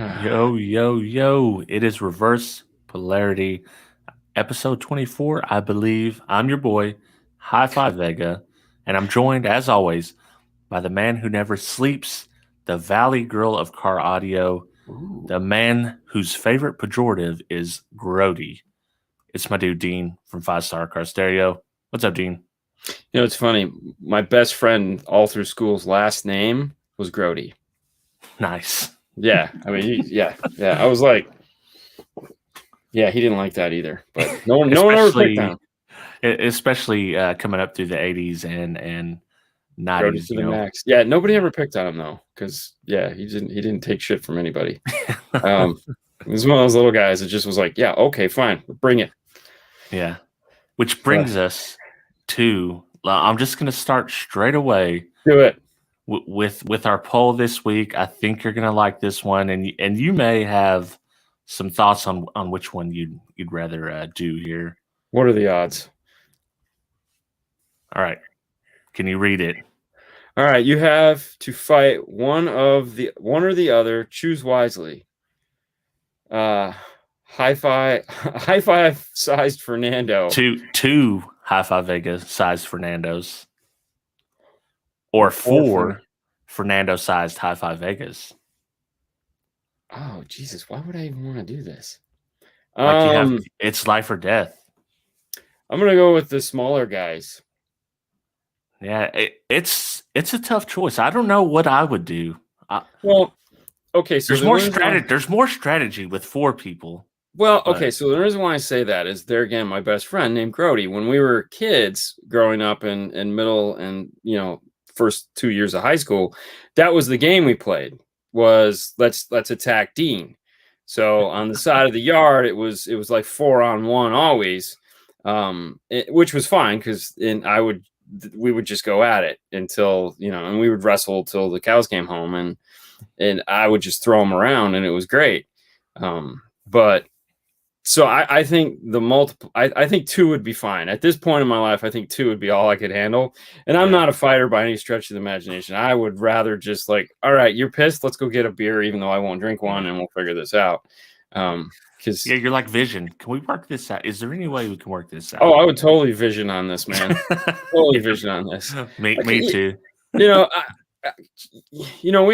Yo, yo, yo. It is Reverse Polarity, episode 24, I believe. I'm your boy, HifiVega, and I'm joined, as always, by the man who never sleeps, the Valley Girl of car audio, Ooh. the man whose favorite pejorative is grody. It's my dude, Dean, from 5 Star Car Stereo. What's up, Dean? You know, it's funny. My best friend all through school's last name was Grody. Nice. Yeah. I mean, yeah. I was like, yeah, he didn't like that either. But no one ever picked on him. Especially coming up through the 80s and 90s. Grody to the max. Yeah, nobody ever picked on him though, because he didn't take shit from anybody. He was one of those little guys that just was like, yeah, okay, fine, bring it. Yeah. Which brings us to, I'm just going to start straight away. Do it. With our poll this week. I think you're going to like this one, and you may have some thoughts on which one you'd rather do here. What are the odds? All right. Can you read it? All right, you have to fight one or the other. Choose wisely. Hi-Fi sized Fernando. Two HifiVega sized Fernandos. Or four Fernando sized HifiVegas. Oh Jesus! Why would I even want to do this? It's life or death. I'm gonna go with the smaller guys. Yeah, it's a tough choice. I don't know what I would do. Well, okay, so there's more strategy with 4 people. Well, okay, so the reason why I say that is they're again my best friend named Grody. When we were kids growing up in middle and first 2 years of high school, that was the game we played. Was let's attack Dean. So on the side of the yard, it was like 4-on-1 always, which was fine because we would just go at it until and we would wrestle till the cows came home, and I would just throw them around, and it was great. But so I think I think 2 would be fine. At this point in my life, I think 2 would be all I could handle. And I'm not a fighter by any stretch of the imagination. I would rather just like, all right, you're pissed. Let's go get a beer, even though I won't drink one, and we'll figure this out. Because you're like Vision. Can we work this out? Is there any way we can work this out? Oh, I would totally Vision on this, man. Totally Vision on this. Me too. We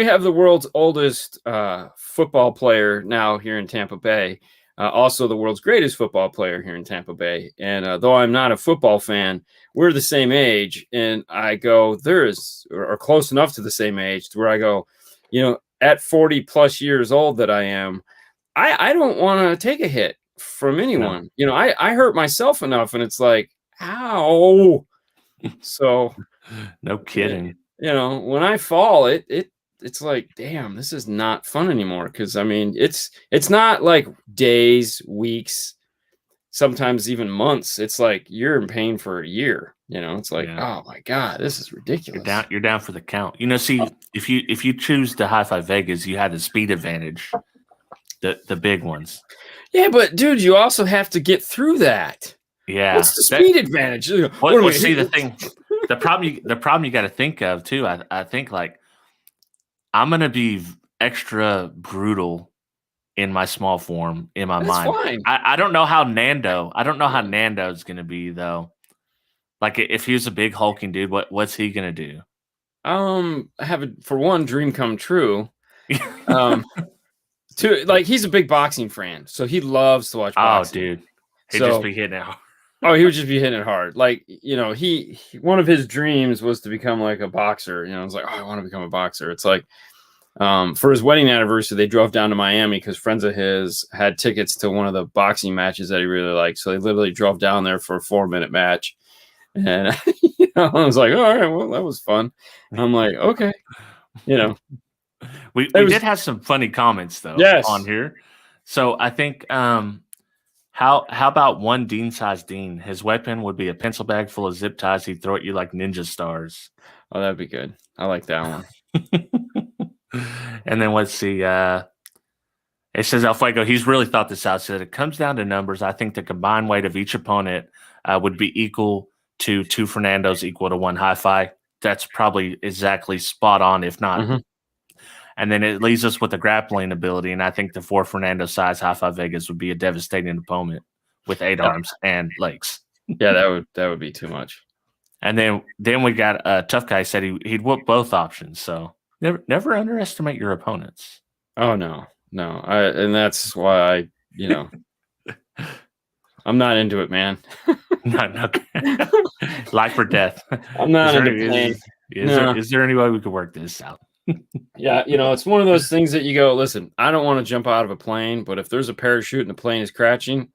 have the world's oldest football player now here in Tampa Bay. Also the world's greatest football player here in Tampa Bay. And though I'm not a football fan, we're the same age. And I go, or close enough to the same age to where I go, at 40 plus years old that I am, I don't want to take a hit from anyone. No. I hurt myself enough, and it's like, ow. So no kidding. When I fall, it's like, damn, this is not fun anymore. Because I mean, it's not like days, weeks, sometimes even months. It's like you're in pain for a year. It's like, oh my god, this is ridiculous. You're down for the count. See, if you choose the HifiVegas, you have the speed advantage, the big ones. Yeah, but dude, you also have to get through that. Yeah, what's the speed advantage? See the thing. The problem you got to think of too. I think like I'm gonna be extra brutal in my small form in my mind. Fine. I don't know how Nando's gonna be though. Like if he was a big hulking dude, what's he gonna do? Have for one dream come true. Two, like he's a big boxing fan, so he loves to watch boxing. Oh, dude, he'd just be hitting it hard. Oh, he would just be hitting it hard. Like, he one of his dreams was to become like a boxer. It's like, oh, I want to become a boxer. It's like, for his wedding anniversary, they drove down to Miami because friends of his had tickets to one of the boxing matches that he really liked. So they literally drove down there for a 4-minute match. And, I was like, all right, well, that was fun. And I'm like, okay, We did have some funny comments though on here. So I think, How about one Dean-sized Dean? His weapon would be a pencil bag full of zip ties. He'd throw at you like ninja stars. Oh, that'd be good. I like that one. And then let's see. It says El Fuego. He's really thought this out. Said it comes down to numbers. I think the combined weight of each opponent would be equal to 2 Fernandos, equal to 1 Hi-Fi. That's probably exactly spot on, if not And then it leaves us with the grappling ability, and I think the 4 Fernando-size HifiVegas would be a devastating opponent with 8 arms and legs. Yeah, that would be too much. And then we got Tough Guy said he'd whoop both options. So never underestimate your opponents. Oh no, and that's why I'm not into it, man. No. Life or death. I'm not into playing. Is there any way we could work this out? Yeah, it's one of those things that you go, listen, I don't want to jump out of a plane, but if there's a parachute and the plane is crashing,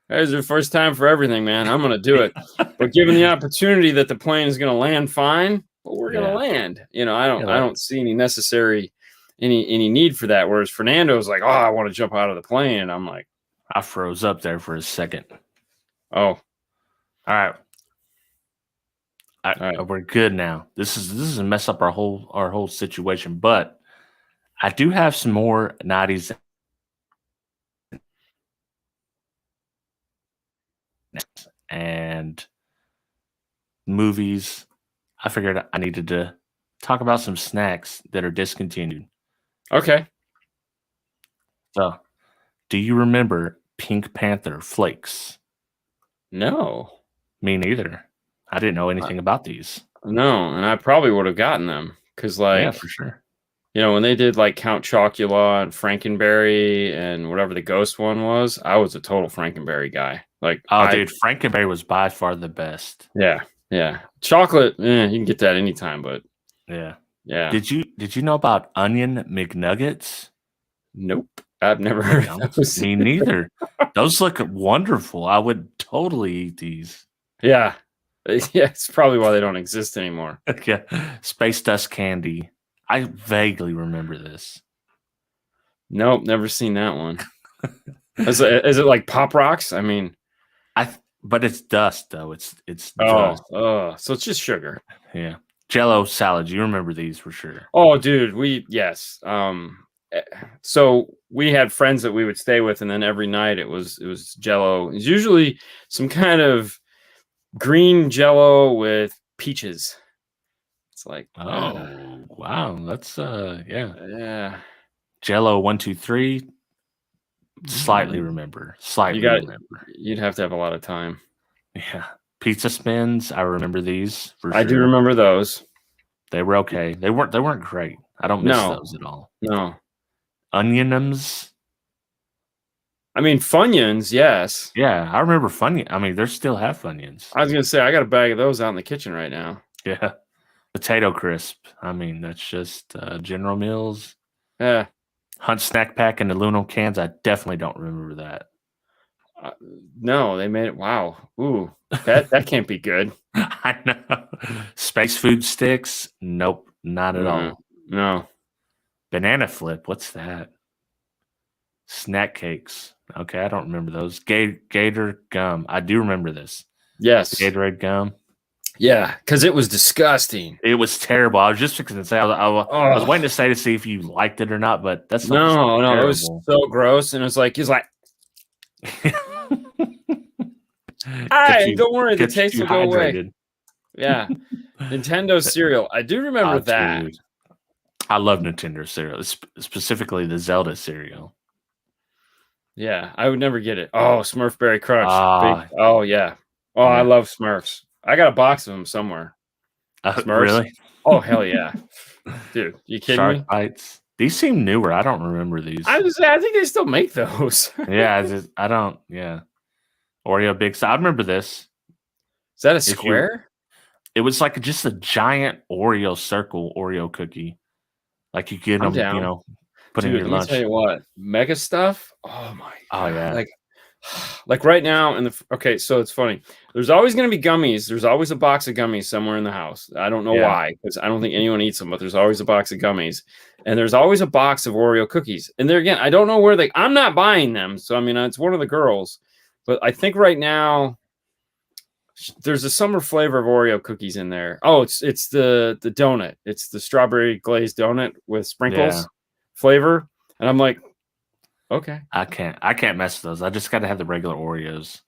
that is the first time for everything, man. I'm going to do it. But given the opportunity that the plane is going to land fine, well, we're going to land. I don't see any need for that. Whereas Fernando's like, oh, I want to jump out of the plane, and I'm like, I froze up there for a second. Oh, all right. We're good now. This is a mess up our whole situation, but I do have some more 90s and movies. I figured I needed to talk about some snacks that are discontinued. Okay. So, do you remember Pink Panther flakes? No. Me neither. I didn't know anything about these. No, and I probably would have gotten them because, yeah, for sure. When they did like Count Chocula and Frankenberry and whatever the ghost one was, I was a total Frankenberry guy. Like, dude, Frankenberry was by far the best. Yeah. Chocolate, you can get that anytime, but yeah. Did you know about Onion McNuggets? Nope. I've never heard of those. Me neither. Those look wonderful. I would totally eat these. Yeah. Yeah, it's probably why they don't exist anymore. Yeah. Space Dust Candy. I vaguely remember this. Nope, never seen that one. Is it like Pop Rocks? I mean, but it's dust though. It's dust. So it's just sugar. Yeah. Jello salads. You remember these for sure. Oh, dude, yes. So we had friends that we would stay with, and then every night it was Jello. It's usually some kind of green Jello with peaches. It's like, wow, that's yeah. Jello 1, 2, 3. Slightly remember. You'd have to have a lot of time. Yeah. Pizza spins. I remember these for sure. I do remember those. They were okay. They weren't great. I don't miss those at all. No. Onionums. I mean, Funyuns, yes. Yeah, I remember Funyuns. I mean, they still have Funyuns. I was gonna say I got a bag of those out in the kitchen right now. Yeah. Potato crisp. I mean, that's just General Mills. Yeah. Hunt snack pack and the Luno cans. I definitely don't remember that. No, they made it. Wow. Ooh, that can't be good. I know. Space food sticks. Nope, not at all. No. Banana flip. What's that? Snack cakes. Okay, I don't remember those. Gator gum. I do remember this. Yes. Gatorade gum. Yeah, because it was disgusting. It was terrible. I was just fixing to say, I was waiting to say to see if you liked it or not, but that's no, it was so gross, and he's like, don't worry, the taste will go away. Yeah, Nintendo cereal. I do remember that. Dude. I love Nintendo cereal, specifically the Zelda cereal. Yeah, I would never get it. Oh, Smurfberry Crunch. Oh yeah. Oh, yeah. I love Smurfs. I got a box of them somewhere. Smurfs? Really? Oh, hell yeah. Dude, you kidding Shark me? Bites. These seem newer. I don't remember these. I think they still make those. Yeah, I don't. Yeah. Oreo Big Size. I remember this. Is that a square? It was like just a giant Oreo circle Oreo cookie. Like you get them, put in your lunch. Let me tell you what. Mega stuff. Oh, my God. Oh, yeah. Like right now so it's funny. There's always going to be gummies. There's always a box of gummies somewhere in the house. I don't know why, because I don't think anyone eats them, but there's always a box of gummies. And there's always a box of Oreo cookies. And there again, I don't know where I'm not buying them. So, I mean, it's one of the girls. But I think right now there's a summer flavor of Oreo cookies in there. Oh, it's the donut. It's the strawberry glazed donut with sprinkles flavor. And I'm like, okay. I can't mess with those. I just got to have the regular Oreos.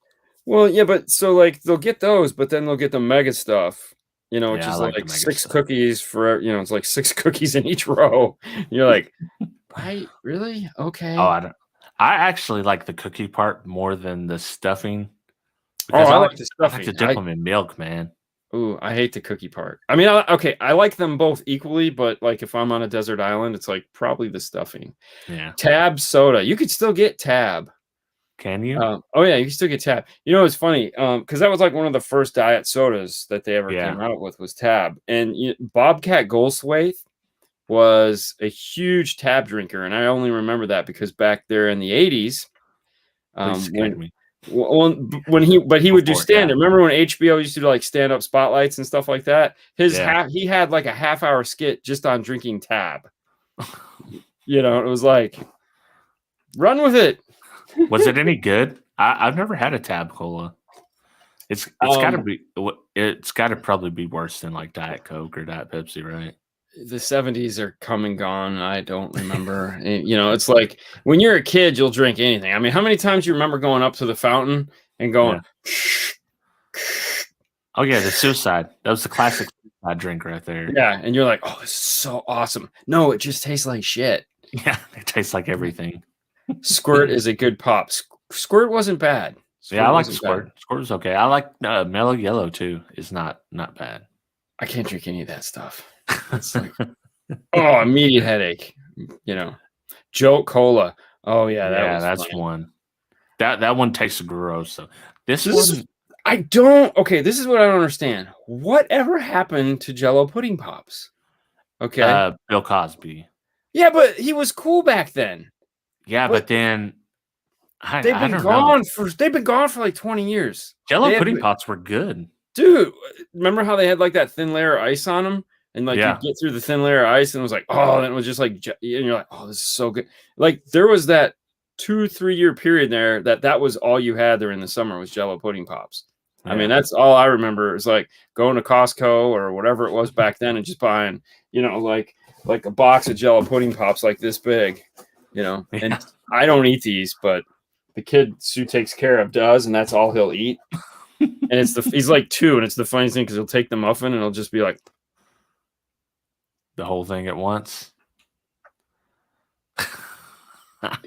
Well, yeah, but so they'll get those, but then they'll get the mega stuff. which Yeah, I is like the like mega 6 stuff. cookies for, it's like 6 cookies in each row. You're like, "I really? Oh, Okay." I don't. I actually like the cookie part more than the stuffing Oh, because I like the I like to stuffing. dip them in milk, man. I hate the cookie part. I mean, I like them both equally, but, like, if I'm on a desert island, it's, like, probably the stuffing. Yeah. Tab soda. You could still get Tab. Can you? Oh, yeah, you can still get Tab. It's funny, because that was, like, one of the first diet sodas that they ever Yeah. came out with was Tab, and Bobcat Goldthwait was a huge Tab drinker, and I only remember that because back there in the '80s, Please scared when me. he would do Before, yeah. stand-up. Remember when HBO used to do like stand-up spotlights and stuff like that? Yeah. He had like a half-hour skit just on drinking Tab. It was like, run with it. Was it any good? I've never had a Tab Cola. It's got to probably be worse than like Diet Coke or Diet Pepsi, right? The '70s are come and gone. I don't remember. It's like when you're a kid, you'll drink anything. I mean, how many times do you remember going up to the fountain and going, Oh yeah, the suicide. That was the classic suicide drink right there. yeah, and you're like, oh, this is so awesome. No, it just tastes like shit. Yeah, it tastes like everything. Squirt is a good pop. Squirt wasn't bad. Yeah, I like Squirt. Squirt was okay. I like Mellow Yellow too. It's not bad. I can't drink any of that stuff. It's like, oh, immediate headache. Jolt Cola. Oh yeah, that's funny. one. That one tastes gross. So this is what I don't understand. Whatever happened to Jello pudding pops? Okay. Bill Cosby. Yeah, but he was cool back then. Yeah, but then they've been gone for like 20 years. Jello pudding pops were good. Dude, remember how they had like that thin layer of ice on them? And like you get through the thin layer of ice and it was like, oh, and it was just like, and you're like, oh, this is so good. Like there was that 2-3 year period there that was all you had during the summer was Jello pudding pops. Yeah. I mean, that's all I remember is like going to Costco or whatever it was back then and just buying, like a box of Jello pudding pops like this big, and I don't eat these, but the kid Sue takes care of does, and that's all he'll eat. And he's like 2, and it's the funniest thing because he'll take the muffin and he'll just be like the whole thing at once.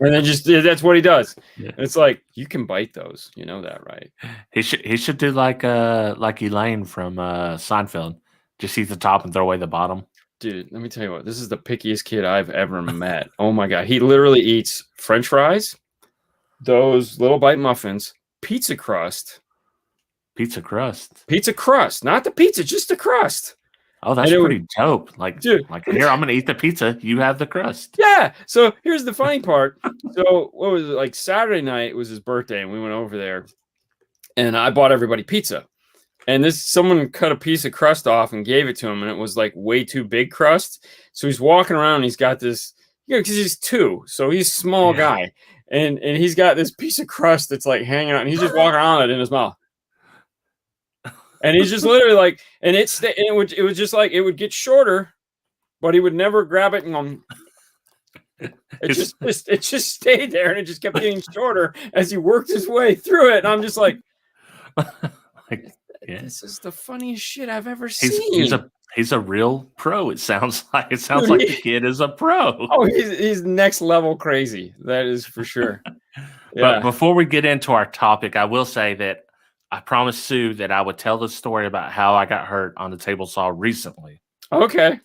And then that's what he does. Yeah. It's like you can bite those, you know that, right? He should do like Elaine from Seinfeld. Just eat the top and throw away the bottom. Dude, let me tell you what, this is the pickiest kid I've ever met. Oh my god, he literally eats French fries, those little bite muffins, pizza crust, not the pizza, just the crust. Oh, that's pretty dope. Like, dude, here, I'm gonna eat the pizza. You have the crust. Yeah. So here's the funny part. So what was it, like Saturday night was his birthday, and we went over there, and I bought everybody pizza. And someone cut a piece of crust off and gave it to him, and it was like way too big crust. So he's walking around, and he's got this, because he's 2, so he's a small guy, and he's got this piece of crust that's like hanging out, and he's just walking around it in his mouth. And he's just literally like, and it was just like it would get shorter, but he would never grab it and it just stayed there, and it just kept getting shorter as he worked his way through it. And I'm just like, this is the funniest shit I've ever seen. He's a real pro. It sounds like the kid is a pro. Oh, he's next level crazy. That is for sure. But before we get into our topic, I will say that I promised Sue that I would tell the story about how I got hurt on the table saw recently. Okay.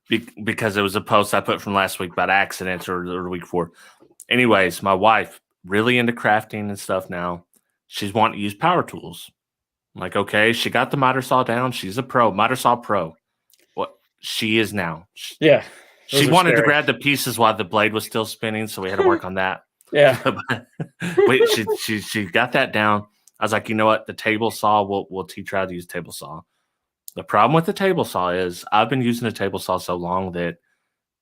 Because it was a post I put from last week about accidents or the week before. Anyways, my wife, really into crafting and stuff now. She's wanting to use power tools. I'm like, okay, she got the miter saw down. She's a pro, miter saw pro. What she is now. Yeah. She wanted to grab the pieces while the blade was still spinning, so we had to work on that. Yeah. Wait, she got that down. I was like, you know what? The table saw, we'll teach her how to use table saw. The problem with the table saw is I've been using a table saw so long that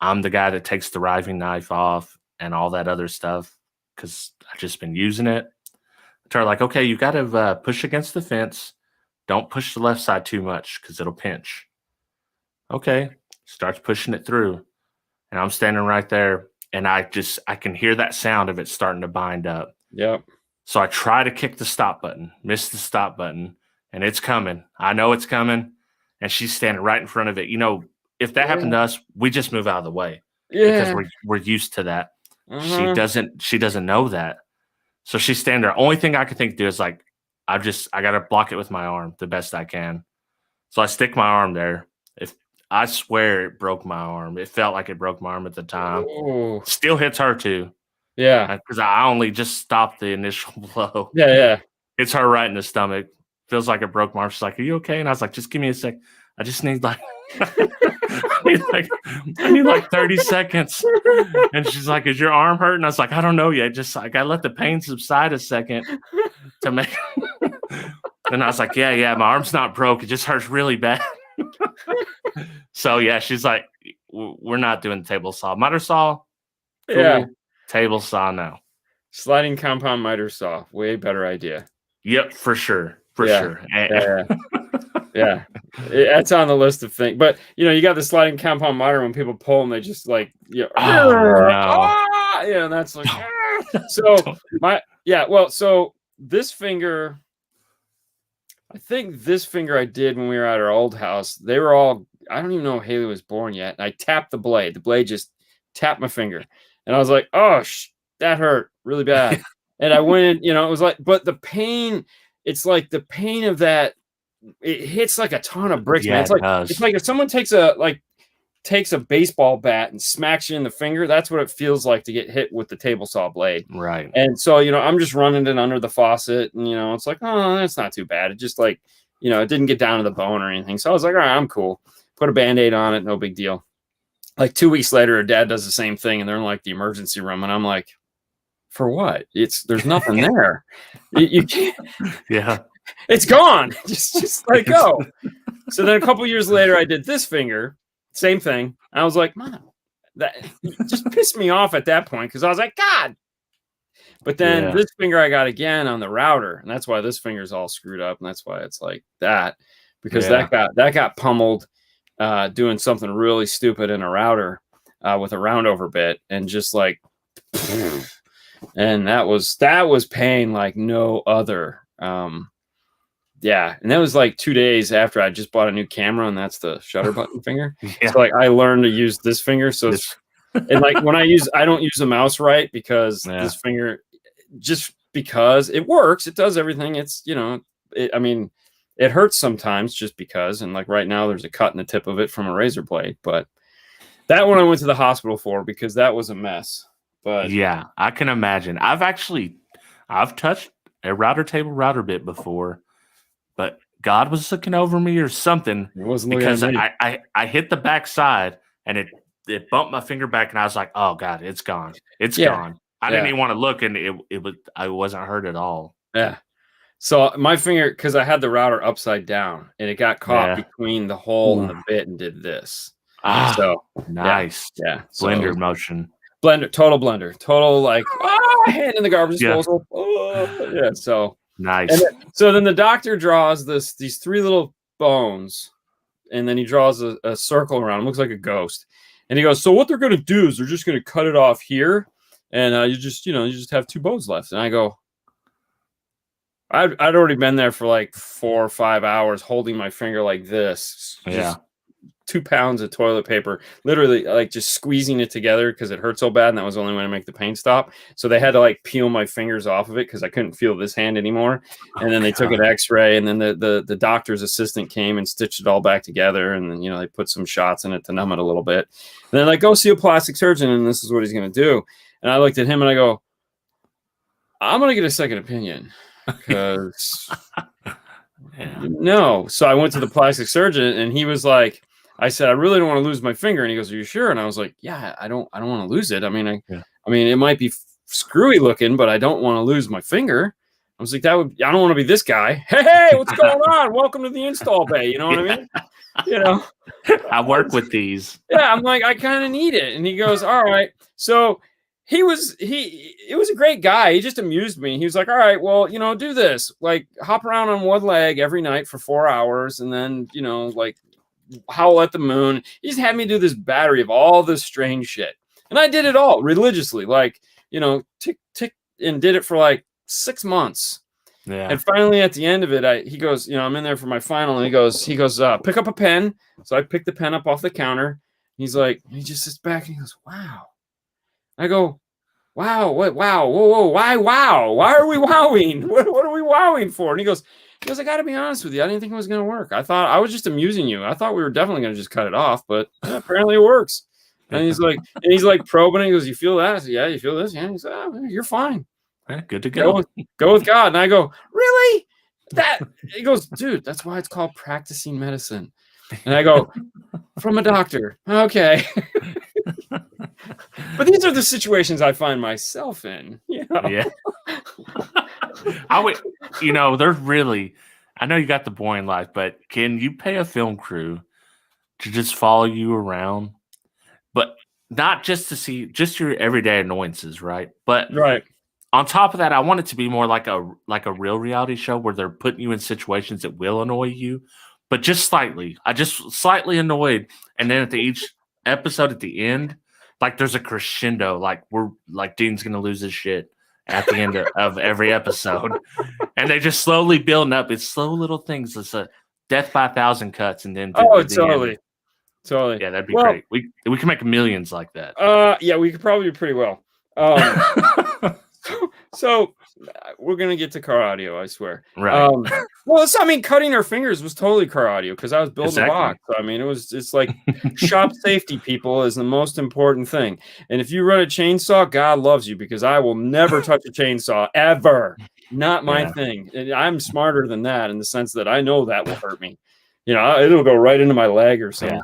I'm the guy that takes the riving knife off and all that other stuff because I've just been using it. I tell her, like, okay, you got to push against the fence. Don't push the left side too much because it'll pinch. Okay. Starts pushing it through. And I'm standing right there, and I can hear that sound of it starting to bind up. Yep. So I try to kick the stop button, miss the stop button, and it's coming. I know it's coming. and she's standing right in front of it. You know, if that happened to us, we just move out of the way because we're used to that. She doesn't know that. So she's standing there. Only thing I could think to do is like, I got to block it with my arm the best I can. So I stick my arm there. I swear it broke my arm. It felt like it broke my arm at the time. Ooh. Still hits her too. Yeah. Because I only just stopped the initial blow. Yeah. It's her right in the stomach. Feels like it broke my arm. She's like, "Are you okay?" And I was like, "Just give me a sec. I just need like, I need like 30 seconds." And she's like, "Is your arm hurting?" I was like, "I don't know yet. Just I gotta let the pain subside a second to make." And I was like, "Yeah, my arm's not broke. It just hurts really bad." So yeah, she's like, "We're not doing table saw. Miter saw, cool. Yeah. Table saw now. Sliding compound miter saw, way better idea." Yep, for sure. Yeah. That's on the list of things. But you got the sliding compound miter. When people pull them, they just like, that's like. So this finger, I think this finger I did when we were at our old house. They were all. I don't even know if Haley was born yet. And I tapped the blade. The blade just tapped my finger, and I was like, "Oh, that hurt really bad." And I went, it was like, but the pain. It's like the pain of that. It hits like a ton of bricks, man. It's like if someone takes a baseball bat and smacks you in the finger. That's what it feels like to get hit with the table saw blade. Right. And so, I'm just running it under the faucet, and it's like, oh, that's not too bad. It just like, it didn't get down to the bone or anything. So I was like, all right, I'm cool. Put a Band-Aid on it, no big deal. Like 2 weeks later, her dad does the same thing, and they're in like the emergency room, and I'm like, for what? There's nothing there. You can't. Yeah. It's gone. Just let it go. So then a couple years later, I did this finger, same thing. And I was like, "Mom, that just pissed me off at that point," because I was like, God. But then this finger I got again on the router, and that's why this finger's all screwed up, and that's why it's like that, because that got pummeled doing something really stupid in a router with a roundover bit, and just like. And that was pain like no other. And that was like 2 days after I just bought a new camera, and that's the shutter button finger. Yeah. So like I learned to use this finger. So and like when I don't use the mouse right because this finger, just because it works, it does everything. It's it hurts sometimes just because, and like right now there's a cut in the tip of it from a razor blade. But that one I went to the hospital for because that was a mess. But yeah, I can imagine. I've touched a router bit before, but God was looking over me or something. It wasn't because I hit the back side and it bumped my finger back, and I was like, "Oh God, it's gone. It's gone." I didn't even want to look, and I wasn't hurt at all. Yeah. So my finger, because I had the router upside down, and it got caught between the hole and the bit, and did this. So nice. Yeah. Blender motion. Total like hand in the garbage disposal. So nice. So then the doctor draws these 3 little bones, and then he draws a circle around. It looks like a ghost, and he goes, "So what they're going to do is they're just going to cut it off here, and you just have 2 bones left." And I go, I'd already been there for like 4 or 5 hours holding my finger like this. 2 pounds of toilet paper, literally like just squeezing it together because it hurt so bad, and that was the only way to make the pain stop. So they had to like peel my fingers off of it because I couldn't feel this hand anymore. And then they took an X-ray, and then the doctor's assistant came and stitched it all back together, and then they put some shots in it to numb it a little bit. And then like, go see a plastic surgeon, and this is what he's gonna do. And I looked at him and I go, "I'm gonna get a second opinion because no." So I went to the plastic surgeon, and he was like, I said, "I really don't want to lose my finger." And he goes, "Are you sure?" And I was like, "Yeah, I don't want to lose it. I mean, it might be screwy looking, but I don't want to lose my finger." I was like, I don't want to be this guy. Hey, what's going on? Welcome to the install bay. You know what I mean? I work with these. Yeah. I'm like, I kind of need it. And he goes, "All right." So it was a great guy. He just amused me. He was like, "All right, well, do this, like hop around on one leg every night for 4 hours. And then, like, howl at the moon." He just had me do this battery of all this strange shit, and I did it all religiously, like tick tick, and did it for like 6 months. Yeah. And finally, at the end of it, he goes, I'm in there for my final, and he goes, pick up a pen. So I picked the pen up off the counter. He's like, he just sits back and he goes, wow. I go, wow, what? Wow, whoa, why wow? Why are we wowing? What are we wowing for? And he goes, I got to be honest with you, I didn't think it was going to work. I thought I was just amusing you. I thought we were definitely going to just cut it off, but apparently it works. And he's like probing it. He goes, you feel that? I said, yeah, you feel this? Yeah. He said, oh, you're fine. Yeah, good to go. Go with God. And I go, really? He goes, dude, that's why it's called practicing medicine. And I go, from a doctor. Okay. But these are the situations I find myself in. Yeah. I would, there's really, I know you got the boring life, but can you pay a film crew to just follow you around? But not just to see just your everyday annoyances, right? But right. On top of that, I want it to be more like a real reality show where they're putting you in situations that will annoy you, but just slightly. I just slightly annoyed, and then at each episode at the end, like there's a crescendo, like Dean's gonna lose his shit at the end of every episode, and they just slowly building up. It's slow little things. It's a death by 1,000 cuts, and then totally. Yeah, that'd be great. We can make millions like that. Yeah, we could probably do pretty well. So we're gonna get to car audio, I swear. Right. Cutting our fingers was totally car audio because I was building a box. I mean, it's like shop safety, people, is the most important thing. And if you run a chainsaw, God loves you, because I will never touch a chainsaw ever. Not my thing. And I'm smarter than that in the sense that I know that will hurt me. It'll go right into my leg or something.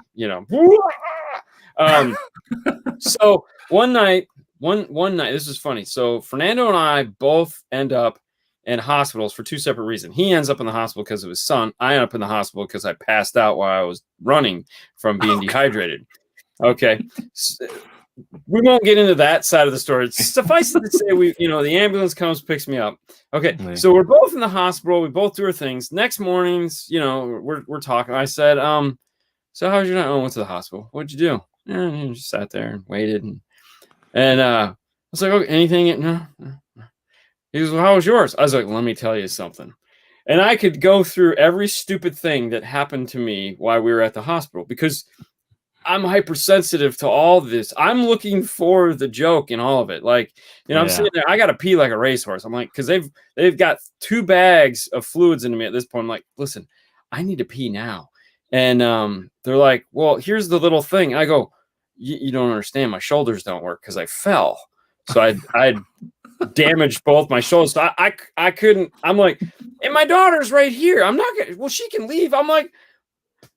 So one night, this is funny. So Fernando and I both end up in hospitals for two separate reasons. He ends up in the hospital because of his son. I end up in the hospital because I passed out while I was running from being dehydrated. Okay. We won't get into that side of the story. Suffice it to say, the ambulance comes, picks me up. Okay. So we're both in the hospital. We both do our things. Next mornings, we're talking. I said, so how's your night? I went to the hospital. What'd you do? And just sat there and waited. And I was like, okay, anything? No. He goes, well, how was yours? I was like, let me tell you something. And I could go through every stupid thing that happened to me while we were at the hospital, because I'm hypersensitive to all this. I'm looking for the joke in all of it. Like, I'm sitting there, I got to pee like a racehorse. I'm like, because they've got 2 bags of fluids into me at this point. I'm like, listen, I need to pee now. And they're like, well, here's the little thing. And I go, you don't understand. My shoulders don't work because I fell. So I damaged both my shoulders. So I couldn't. I'm like, and my daughter's right here. I'm not gonna. Well, she can leave. I'm like,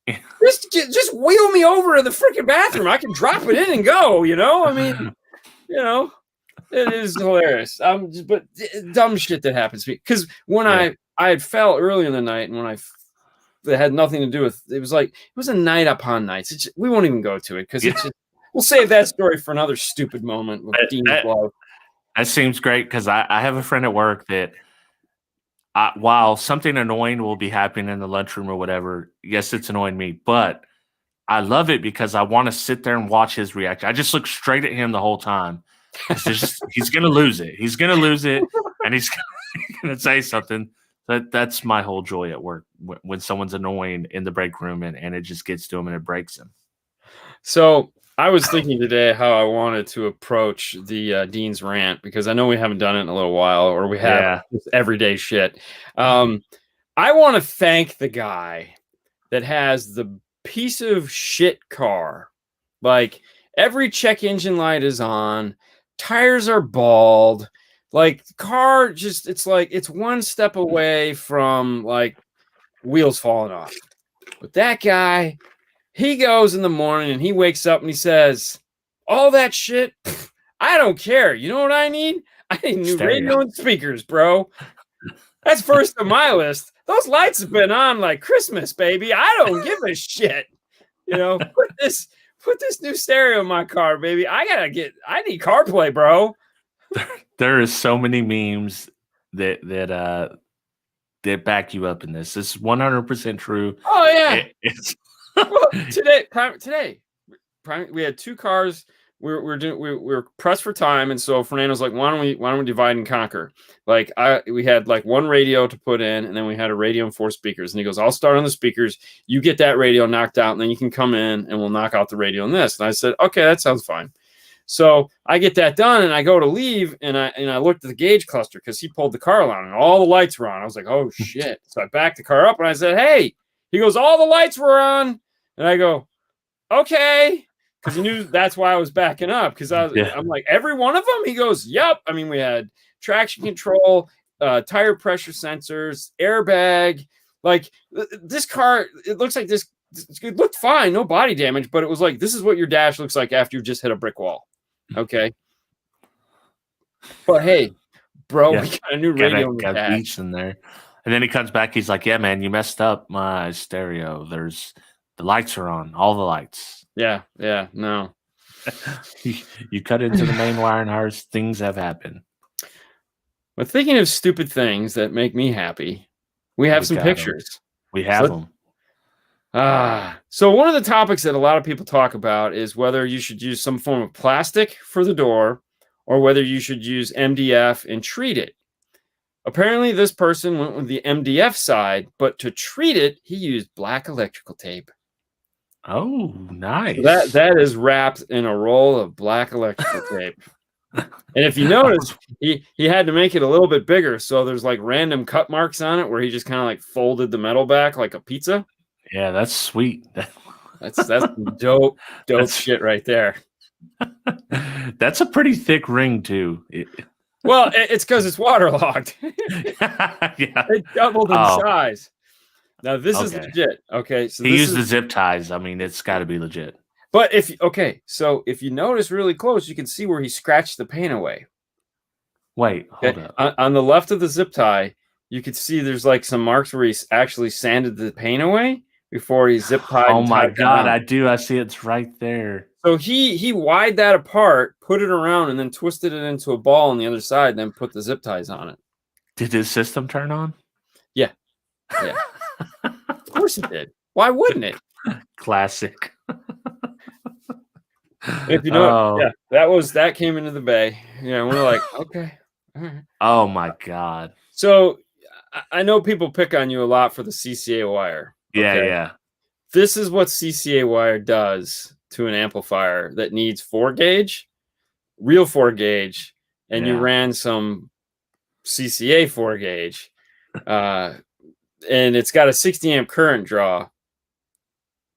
just wheel me over to the freaking bathroom. I can drop it in and go. I mean, it is hilarious. But dumb shit that happens to me, because when I had fell early in the night, and when that had nothing to do with it, it was a night upon nights. We won't even go to it because it's just. We'll save that story for another stupid moment with Dean's love. That seems great, because I have a friend at work that while something annoying will be happening in the lunchroom or whatever, yes, it's annoying me, but I love it because I want to sit there and watch his reaction. I just look straight at him the whole time. He's going to lose it. He's going to lose it, and he's going to say something. That's my whole joy at work, when someone's annoying in the break room and it just gets to him and it breaks him. So I was thinking today how I wanted to approach the Dean's rant, because I know we haven't done it in a little while, or we have just everyday shit. I want to thank the guy that has the piece of shit car. Like, every check engine light is on, tires are bald, like, car just, it's like it's one step away from like wheels falling off. But that guy, he goes in the morning and he wakes up and he says, all that shit, I don't care. You know what I need? I need new radio and speakers, bro. That's first on my list. Those lights have been on like Christmas, baby. I don't give a shit. Put this new stereo in my car, baby. I need CarPlay, bro. There is so many memes that back you up in this. It's 100% true. Oh yeah. Well, today, we had 2 cars we're pressed for time, and so Fernando's like, why don't we divide and conquer? Like we had like one radio to put in, and then we had a radio and 4 speakers. And he goes, I'll start on the speakers. You get that radio knocked out, and then you can come in and we'll knock out the radio on this. And I said, okay, that sounds fine. So I get that done, and I go to leave, and I looked at the gauge cluster because he pulled the car around, and all the lights were on. I was like, oh shit! So I backed the car up, and I said, hey. He goes, all the lights were on, and I go, okay, because he knew that's why I was backing up. Because I'm like, every one of them. He goes, yep. I mean, we had traction control, tire pressure sensors, airbag. Like this car, it looks like this. It looked fine, no body damage, but it was like, this is what your dash looks like after you just hit a brick wall. Okay. But hey, bro, we got a new radio in the got beats in there. And then he comes back, he's like, yeah, man, you messed up my stereo. The lights are on, all the lights. Yeah, no. You cut into the main wiring harness, things have happened. But thinking of stupid things that make me happy, we have some pictures. We have them. So one of the topics that a lot of people talk about is whether you should use some form of plastic for the door or whether you should use MDF and treat it. Apparently, this person went with the MDF side, but to treat it, he used black electrical tape. Oh, nice. So that is wrapped in a roll of black electrical tape. And if you notice, he had to make it a little bit bigger, so there's like random cut marks on it where he just kind of like folded the metal back like a pizza. Yeah, that's sweet. That's dope shit right there. That's a pretty thick ring too. Well, it's because it's waterlogged. Yeah. It doubled in size. Now this is legit. Okay, so he used the zip ties. I mean, it's got to be legit. But if you notice really close, you can see where he scratched the paint away. Wait, hold up. On the left of the zip tie, you could see there's like some marks where he actually sanded the paint away before he zip tied. Oh my god, I do. I see it's right there. So he wired that apart, put it around, and then twisted it into a ball on the other side, and then put the zip ties on it. Did his system turn on? Yeah. Of course it did. Why wouldn't it? Classic. If you know, that came into the bay. Yeah, we're like, okay, all right. Oh my god. So I know people pick on you a lot for the CCA wire. Okay? Yeah. This is what CCA wire does to an amplifier that needs 4 gauge, real 4 gauge, and you ran some CCA 4 gauge, and it's got a 60 amp current draw.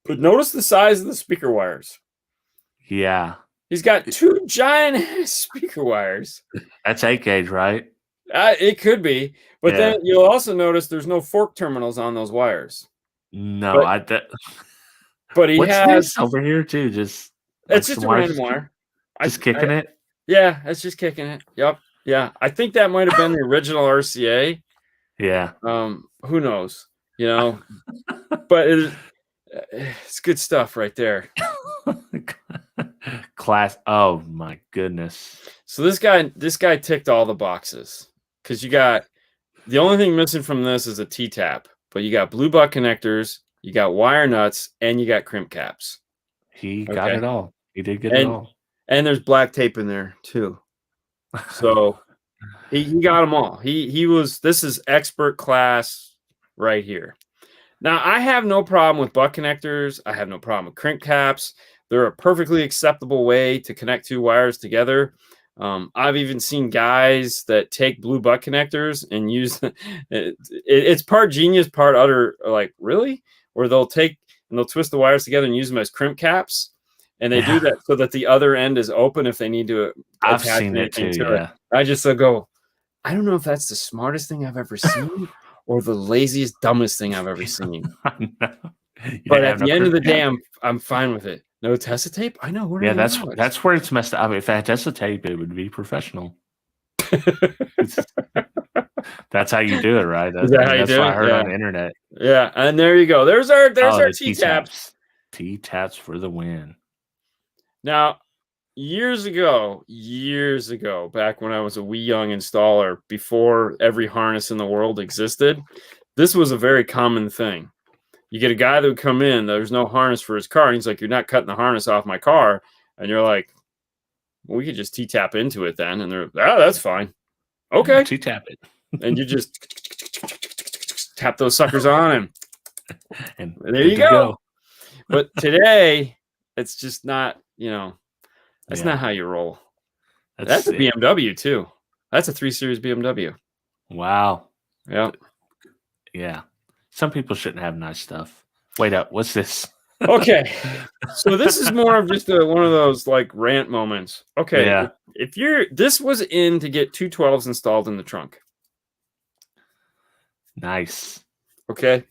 But notice the size of the speaker wires. Yeah. He's got 2 giant speaker wires. That's 8 gauge, right? It could be, but then you'll also notice there's no fork terminals on those wires. No, but he has this over here too. Just it's just a random wire. Just kicking it. Yeah, it's just kicking it. Yep. Yeah, I think that might have been the original RCA. Yeah. Who knows? You know, but it's good stuff right there. Class. Oh my goodness. So this guy ticked all the boxes because you got the only thing missing from this is a T-tap, but you got blue butt connectors, you got wire nuts, and you got crimp caps. He got it all. He did get it all. And there's black tape in there too. So he got them all. This is expert class right here. Now I have no problem with butt connectors. I have no problem with crimp caps. They're a perfectly acceptable way to connect 2 wires together. I've even seen guys that take blue butt connectors and use it's part genius, part utter like really, where they'll twist the wires together and use them as crimp caps, and they do that so that the other end is open if they need to. I've seen it too. Yeah. I just go, I don't know if that's the smartest thing I've ever seen or the laziest, dumbest thing I've ever seen. But at the end of the day, I'm fine with it. No Tessa tape? I know. Yeah, that's where it's messed up. If I had Tessa tape, it would be professional. That's how you do it, right? That's what I heard on the internet. Yeah, and there you go. There's our T-taps. T-taps for the win. Now, years ago, back when I was a wee young installer, before every harness in the world existed, this was a very common thing. You get a guy that would come in, there's no harness for his car, and he's like, you're not cutting the harness off my car. And you're like, we could just T-tap into it then. And they're, that's fine. Okay. T-tap it. And you just tap those suckers on and there you go. But today, it's just not, that's not how you roll. That's a BMW too. That's a 3 Series BMW. Wow. Yeah. Yeah. Some people shouldn't have nice stuff. Wait up. What's this? Okay. So this is more of just one of those like rant moments. Okay. Yeah. If this was in to get 212s installed in the trunk. Nice. Okay.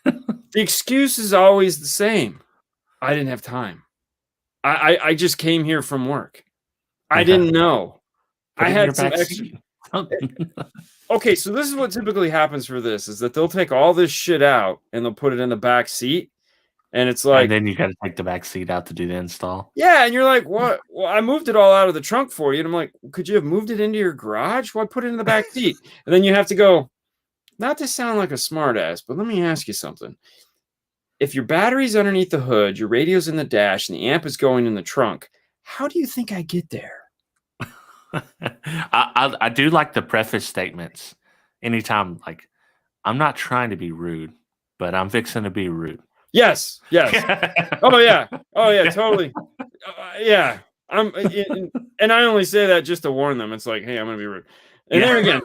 The excuse is always the same. I didn't have time. I just came here from work. I didn't know. I had some extra. Okay, so this is what typically happens for this is that they'll take all this shit out and they'll put it in the back seat. And it's like, and then you got to take the back seat out to do the install. Yeah, and you're like, what? Well, I moved it all out of the trunk for you. And I'm like, could you have moved it into your garage? Why put it in the back seat? And then you have to go, not to sound like a smartass, but let me ask you something. If your battery's underneath the hood, your radio's in the dash, and the amp is going in the trunk, how do you think I get there? I do like the preface statements. Anytime, like, I'm not trying to be rude, but I'm fixing to be rude. Yes. Oh yeah, totally. Yeah, and I only say that just to warn them. It's like, hey, I'm gonna be rude. And there again,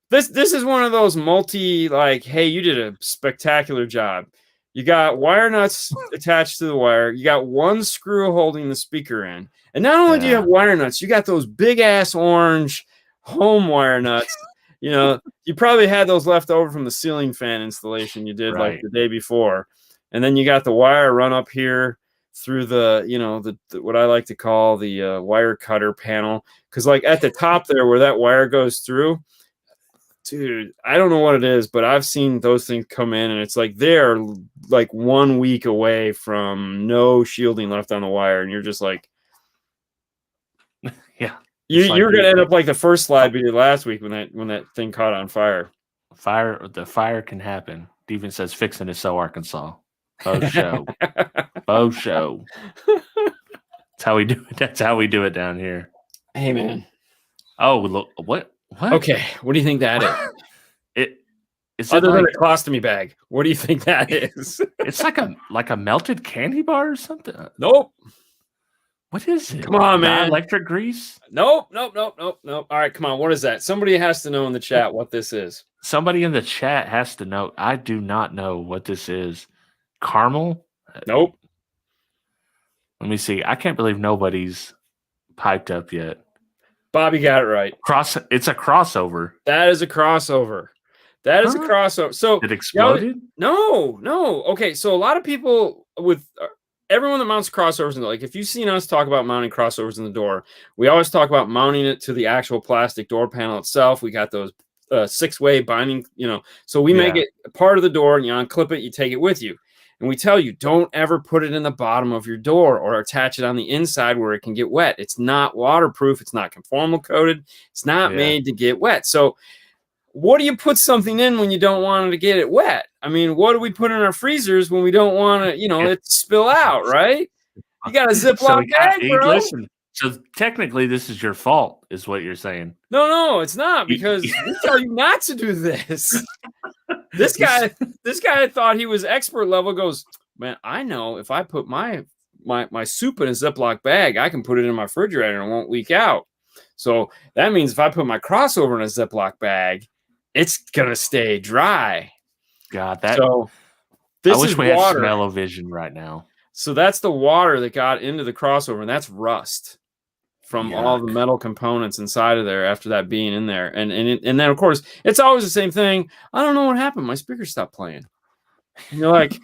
this is one of those like, hey, you did a spectacular job. You got wire nuts attached to the wire. You got one screw holding the speaker in. And not only do you have wire nuts, you got those big ass orange home wire nuts. You probably had those left over from the ceiling fan installation you did like the day before. And then you got the wire run up here through the what I like to call the wire cutter panel. Because like at the top there where that wire goes through, dude, I don't know what it is, but I've seen those things come in and it's like they're like 1 week away from no shielding left on the wire. And you're just like, yeah. You're going to end up like the first slide we did last week when that thing caught on fire. The fire can happen. Steven says fixing to sow Arkansas. Faux show. Faux show. That's how we do it. That's how we do it down here. Hey man. Oh, look, what? Okay, what do you think that is? Is other it than a colostomy bag. What do you think that is? It's like a melted candy bar or something. Nope. What is it? Come on, man. Electric grease? Nope. All right, come on. What is that? Somebody has to know in the chat what this is. Somebody in the chat has to know. I do not know what this is. Caramel? Nope. Let me see. I can't believe nobody's piped up yet. Bobby got it right. It's a crossover. That is a crossover. That is a crossover. So it exploded? No. Okay, so a lot of people with everyone that mounts crossovers, and like if you've seen us talk about mounting crossovers in the door, we always talk about mounting it to the actual plastic door panel itself. We got those 6-way binding, so we make it a part of the door, and you unclip it, you take it with you. And we tell you, don't ever put it in the bottom of your door or attach it on the inside where it can get wet. It's not waterproof. It's not conformal coated. It's not made to get wet. So what do you put something in when you don't want it to get it wet? I mean, what do we put in our freezers when we don't want it, it to spill out, right? You got a Ziploc bag, bro. Listen, so technically this is your fault, is what you're saying. No, it's not, because we tell you not to do this. This guy thought he was expert level, goes, man, I know if I put my soup in a Ziploc bag, I can put it in my refrigerator and it won't leak out. So that means if I put my crossover in a Ziploc bag, it's going to stay dry. God, I wish we had smell-o-vision right now. So that's the water that got into the crossover, and that's rust from all the metal components inside of there after that being in there. And then, of course, it's always the same thing. I don't know what happened. My speaker stopped playing. And you're like,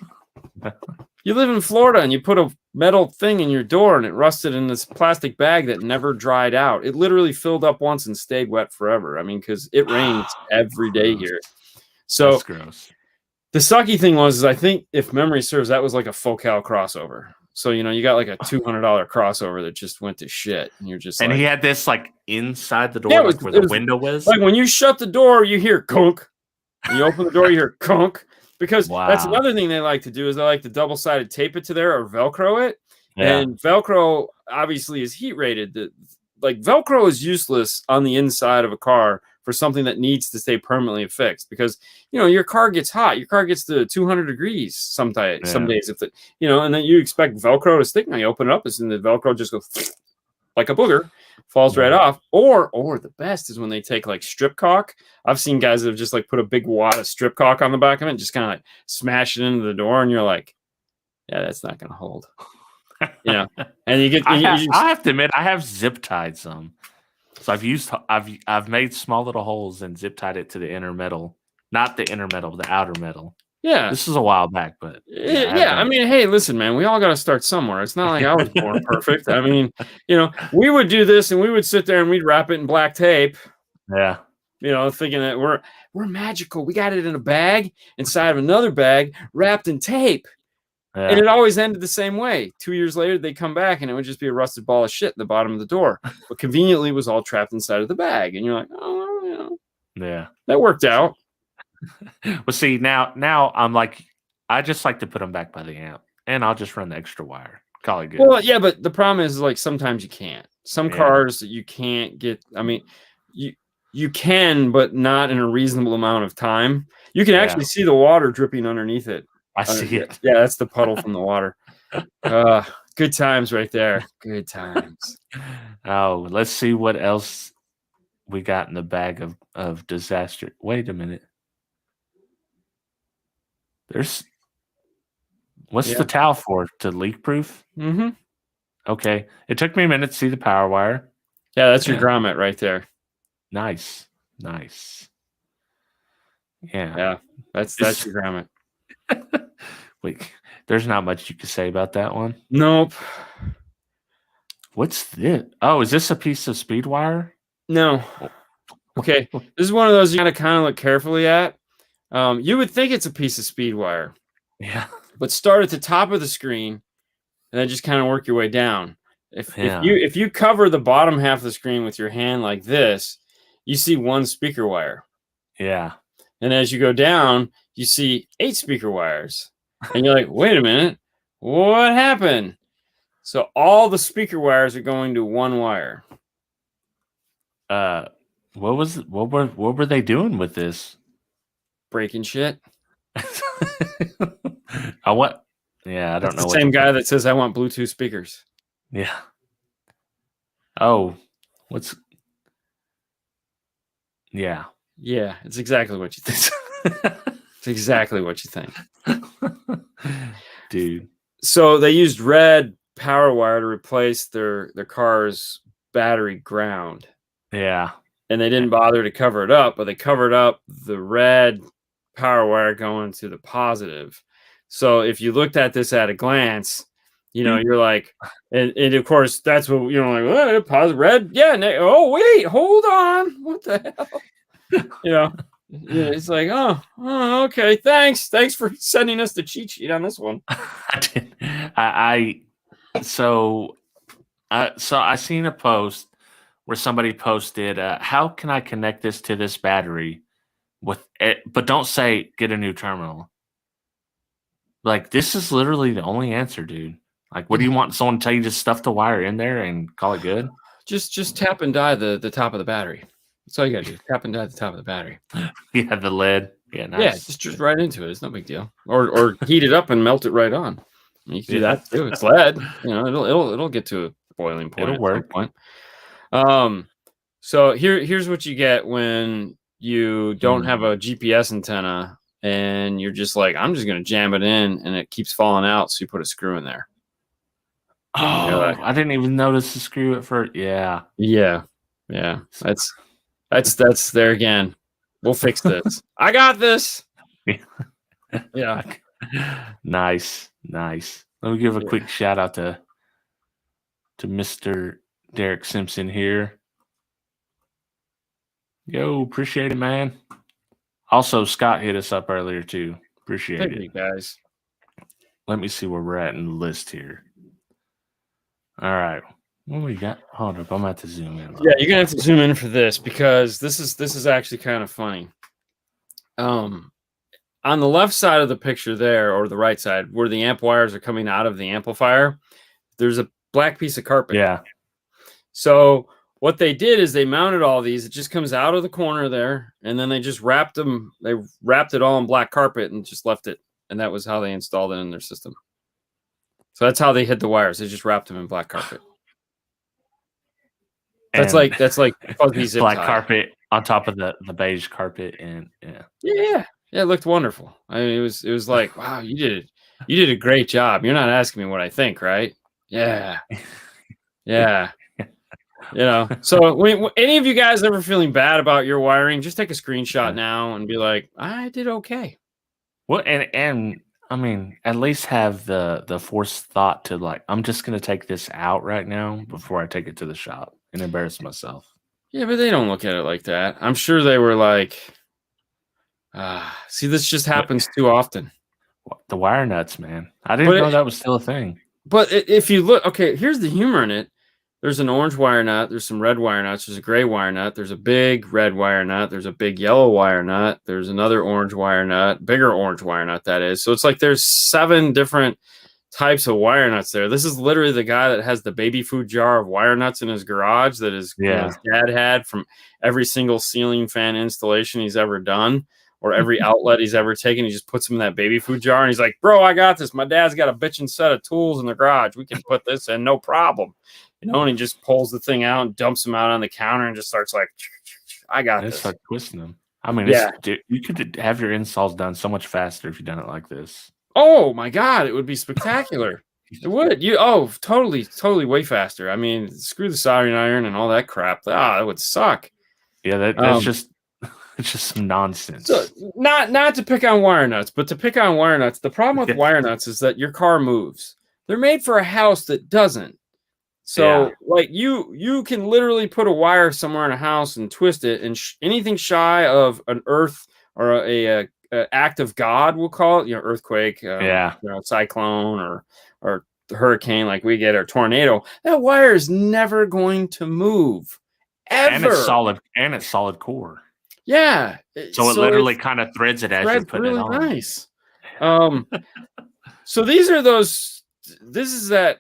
you live in Florida and you put a metal thing in your door and it rusted in this plastic bag that never dried out. It literally filled up once and stayed wet forever. I mean, because it rains every day here. So that's gross. The sucky thing was, I think if memory serves, that was like a Focal crossover. So, you got like a $200 crossover that just went to shit. And you're just he had this like inside the door, like where the window was. Like when you shut the door, you hear conk. When you open the door, you hear conk. Because that's another thing they like to do, is they like to double-sided tape it to there or Velcro it. Yeah. And Velcro obviously is heat rated. like Velcro is useless on the inside of a car for something that needs to stay permanently fixed, because your car gets hot, your car gets to 200 degrees some days, if it, and then you expect Velcro to stick. Now you open it up, and the Velcro just goes like a booger, falls right off. Or the best is when they take like strip caulk. I've seen guys that have just like put a big wad of strip caulk on the back of it and just kind of like smash it into the door, and you're like, yeah, that's not gonna hold. And you get. I have to admit, I have zip tied some. So I've made small little holes and zip tied it to the inner metal, not the inner metal, the outer metal. Yeah, this is a while back, but I mean, hey, listen, man, we all got to start somewhere. It's not like I was born perfect. I mean, we would do this, and we would sit there and we'd wrap it in black tape. Yeah, thinking that we're magical. We got it in a bag inside of another bag wrapped in tape. Yeah. And it always ended the same way. 2 years later, they come back, and it would just be a rusted ball of shit at the bottom of the door. But conveniently, it was all trapped inside of the bag. And you're like, oh, yeah, that worked out. Well, see, now I'm like, I just like to put them back by the amp, and I'll just run the extra wire. Call it good. Well, yeah, but the problem is, like, sometimes you can't. Some cars you can't get. I mean, you can, but not in a reasonable amount of time. You can actually see the water dripping underneath it. I see it. Yeah, that's the puddle from the water. Good times right there. Good times. Oh, let's see what else we got in the bag of disaster. Wait a minute. What's the towel for? To leak proof? Mm-hmm. Okay. It took me a minute to see the power wire. Yeah, that's your grommet right there. Nice. Yeah, that's your grommet. Wait, there's not much you can say about that one. Nope. What's this? Oh, is this a piece of speed wire? No. Okay, this is one of those you gotta kind of look carefully at. You would think it's a piece of speed wire. Yeah. But start at the top of the screen and then just kind of work your way down. If you cover the bottom half of the screen with your hand like this, you see one speaker wire. Yeah. And as you go down, you see 8 speaker wires. And you're like, wait a minute, what happened? So all the speaker wires are going to one wire. What were they doing with this? Breaking shit. I don't know. The same guy that says I want Bluetooth speakers. Yeah. Oh, yeah. Yeah, it's exactly what you think. It's exactly what you think. Dude. So they used red power wire to replace their car's battery ground. Yeah. And they didn't bother to cover it up, but they covered up the red power wire going to the positive. So if you looked at this at a glance, you're like, and of course that's what like, positive red, oh wait, hold on, what the hell? It's like, oh, okay, thanks for sending us the cheat sheet on this one. So I seen a post where somebody posted, how can I connect this to this battery with it, but don't say get a new terminal. Like, this is literally the only answer, dude. Like, what do you want someone to tell you? Just stuff the wire in there and call it good? Just tap and die the top of the battery. That's all you gotta do. Tap and die the top of the battery. Yeah, the lead. Yeah, nice. Yeah, just right into it. It's no big deal. Or heat it up and melt it right on. I mean, you can do that too. It's lead. It'll get to a boiling point. It'll work. So here's what you get when you don't have a GPS antenna and you're just like, I'm just gonna jam it in, and it keeps falling out, so you put a screw in there. Oh, I didn't even notice the screw at first. Yeah. That's there again. We'll fix this. I got this. Yeah. Nice. Let me give a quick shout out to Mr. Derek Simpson here. Yo, appreciate it, man. Also, Scott hit us up earlier too. Appreciate it. Thank you, guys. Let me see where we're at in the list here. All right. What we got? Hold up. I'm going to have to zoom in. Yeah, you're going to have to zoom in for this, because this is actually kind of funny. On the left side of the picture there, or the right side, where the amp wires are coming out of the amplifier, there's a black piece of carpet. Yeah. So what they did is they mounted all these. It just comes out of the corner there, and then they just wrapped them. They wrapped it all in black carpet and just left it. And that was how they installed it in their system. So that's how they hid the wires. They just wrapped them in black carpet. That's like fuzzy zip black tie. Carpet on top of the beige carpet, and yeah, it looked wonderful. I mean, it was like, wow, you did a great job. You're not asking me what I think, right? Yeah. You know, so when any of you guys ever feeling bad about your wiring, just take a screenshot now and be like, I did okay. Well, and I mean, at least have the forethought to like, I'm just gonna take this out right now before I take it to the shop and embarrass myself. Yeah, but they don't look at it like that. I'm sure they were like, see, this just happens too often. The wire nuts, man. I didn't know that was still a thing. But if you look, okay, here's the humor in it. There's an orange wire nut. There's some red wire nuts. There's a gray wire nut. There's a big red wire nut. There's a big yellow wire nut. There's another orange wire nut, bigger orange wire nut, that is. So it's like there's 7 different types of wire nuts there. This is literally the guy that has the baby food jar of wire nuts in his garage that his dad had from every single ceiling fan installation he's ever done, or every outlet he's ever taken. He just puts them in that baby food jar, and he's like, bro, I got this. My dad's got a bitchin' set of tools in the garage. We can put this in, no problem. You know, and he just pulls the thing out and dumps them out on the counter and just starts like, I got this. Start twisting them. I mean, you could have your installs done so much faster if you done it like this. Oh my God, it would be spectacular. It would. Totally way faster. I mean, screw the soldering iron and all that crap. That would suck. Yeah, that's just it's just some nonsense. So not to pick on wire nuts, but to pick on wire nuts. The problem with wire nuts is that your car moves. They're made for a house that doesn't. So like you can literally put a wire somewhere in a house and twist it, and anything shy of an earth or a act of God, we'll call it, earthquake, cyclone or hurricane like we get, or tornado, that wire is never going to move ever. And it's solid core. Yeah. So it literally kind of threads it as you're putting really it on. Nice. So these are those. This is that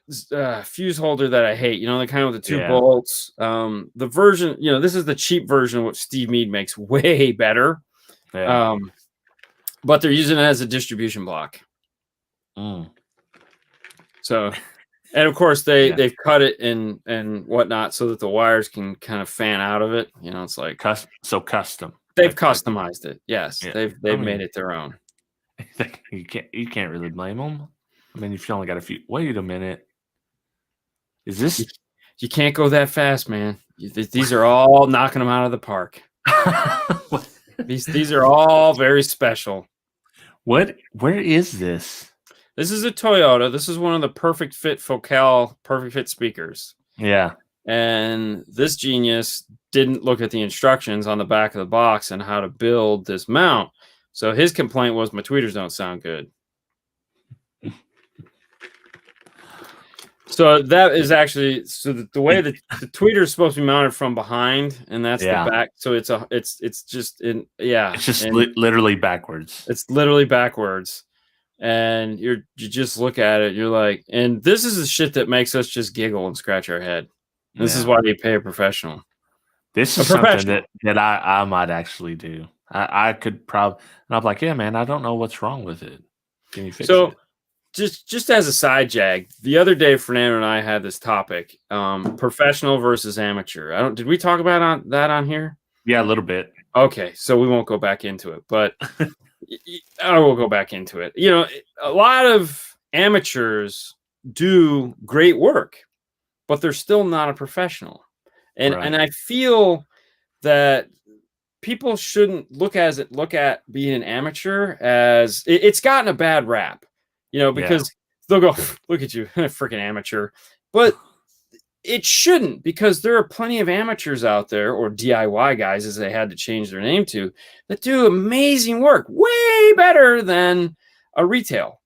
fuse holder that I hate, the kind with the 2 bolts. The version, this is the cheap version of what Steve Mead makes, way better. Yeah. But they're using it as a distribution block. So, and of course they've cut it and whatnot so that the wires can kind of fan out of it. It's like custom. They've customized it. Yes, they've made it their own. You can't really blame them. I mean, if you only got a few. Wait a minute. Is this? You can't go that fast, man. These are all knocking them out of the park. These are all very special. What? Where is this? This is a Toyota. This is one of the Perfect Fit Focal Perfect Fit speakers. Yeah. And this genius didn't look at the instructions on the back of the box and how to build this mount. So his complaint was, my tweeters don't sound good. So that is actually the way the tweeter is supposed to be mounted from behind, and that's the back. So it's just literally backwards. It's literally backwards, and you just look at it, you're like, and this is the shit that makes us just giggle and scratch our head. This is why you pay a professional. This is something that I might actually do. I could probably, and I'm like, yeah, man, I don't know what's wrong with it. Can you fix it? Just as a side jag, the other day Fernando and I had this topic, professional versus amateur. Did we talk about that on here? Yeah, a little bit. Okay, so we won't go back into it, but I will go back into it. A lot of amateurs do great work, but they're still not a professional. And I feel that people shouldn't look at being an amateur as it's gotten a bad rap. Because they'll go, look at you, freaking amateur. But it shouldn't, because there are plenty of amateurs out there, or DIY guys, as they had to change their name to, that do amazing work, way better than a retail,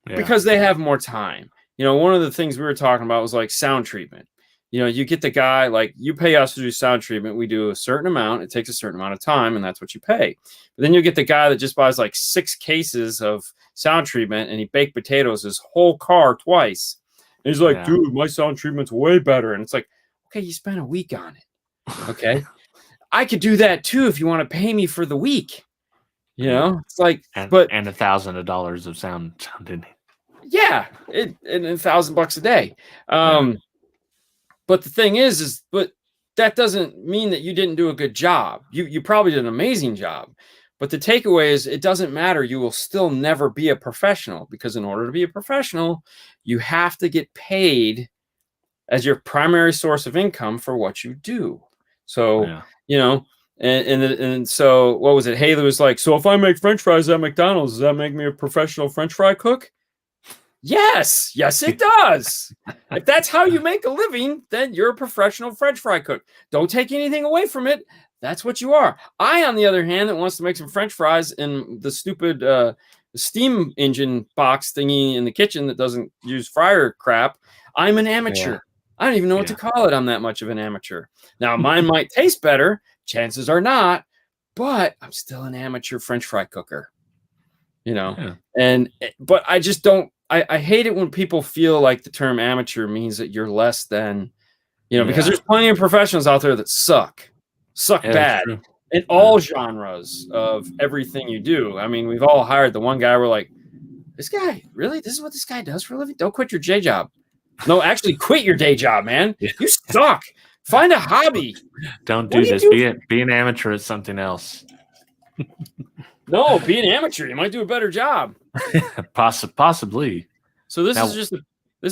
because they have more time. One of the things we were talking about was like sound treatment. You get the guy, like, you pay us to do sound treatment. We do a certain amount. It takes a certain amount of time, and that's what you pay. But then you get the guy that just buys like 6 cases of sound treatment, and he baked potatoes his whole car twice. And he's like, dude, my sound treatment's way better. And it's like, okay, you spent a week on it. Okay. I could do that too if you want to pay me for the week. You know, it's like, and but $1,000 of sound in it. yeah, and $1,000 a day. But the thing is but that doesn't mean that you didn't do a good job. You probably did an amazing job. But the takeaway is it doesn't matter. You will still never be a professional, because in order to be a professional, you have to get paid as your primary source of income for what you do. So, you know, and so what was it? Haley was like, so if I make French fries at McDonald's, does that make me a professional French fry cook? Yes, it does. If that's how you make a living, then you're a professional French fry cook. Don't take anything away from it. That's what you are. I, on the other hand, that wants to make some French fries in the stupid steam engine box thingy in the kitchen that doesn't use fryer crap, I'm an amateur. Yeah. I don't even know what to call it. I'm that much of an amateur. Now, mine might taste better. Chances are not. But I'm still an amateur French fry cooker. You know? Yeah. But I just don't. I hate it when people feel like the term amateur means that you're less than, you know, because there's plenty of professionals out there that suck bad in all genres of everything you do. I mean, we've all hired the one guy. We're like, this guy, really? This is what this guy does for a living? Don't quit your day job. No, actually quit your day job, man. You suck. Find a hobby. Don't do this. Be an amateur at something else. No, be an amateur. You might do a better job. Possibly. So this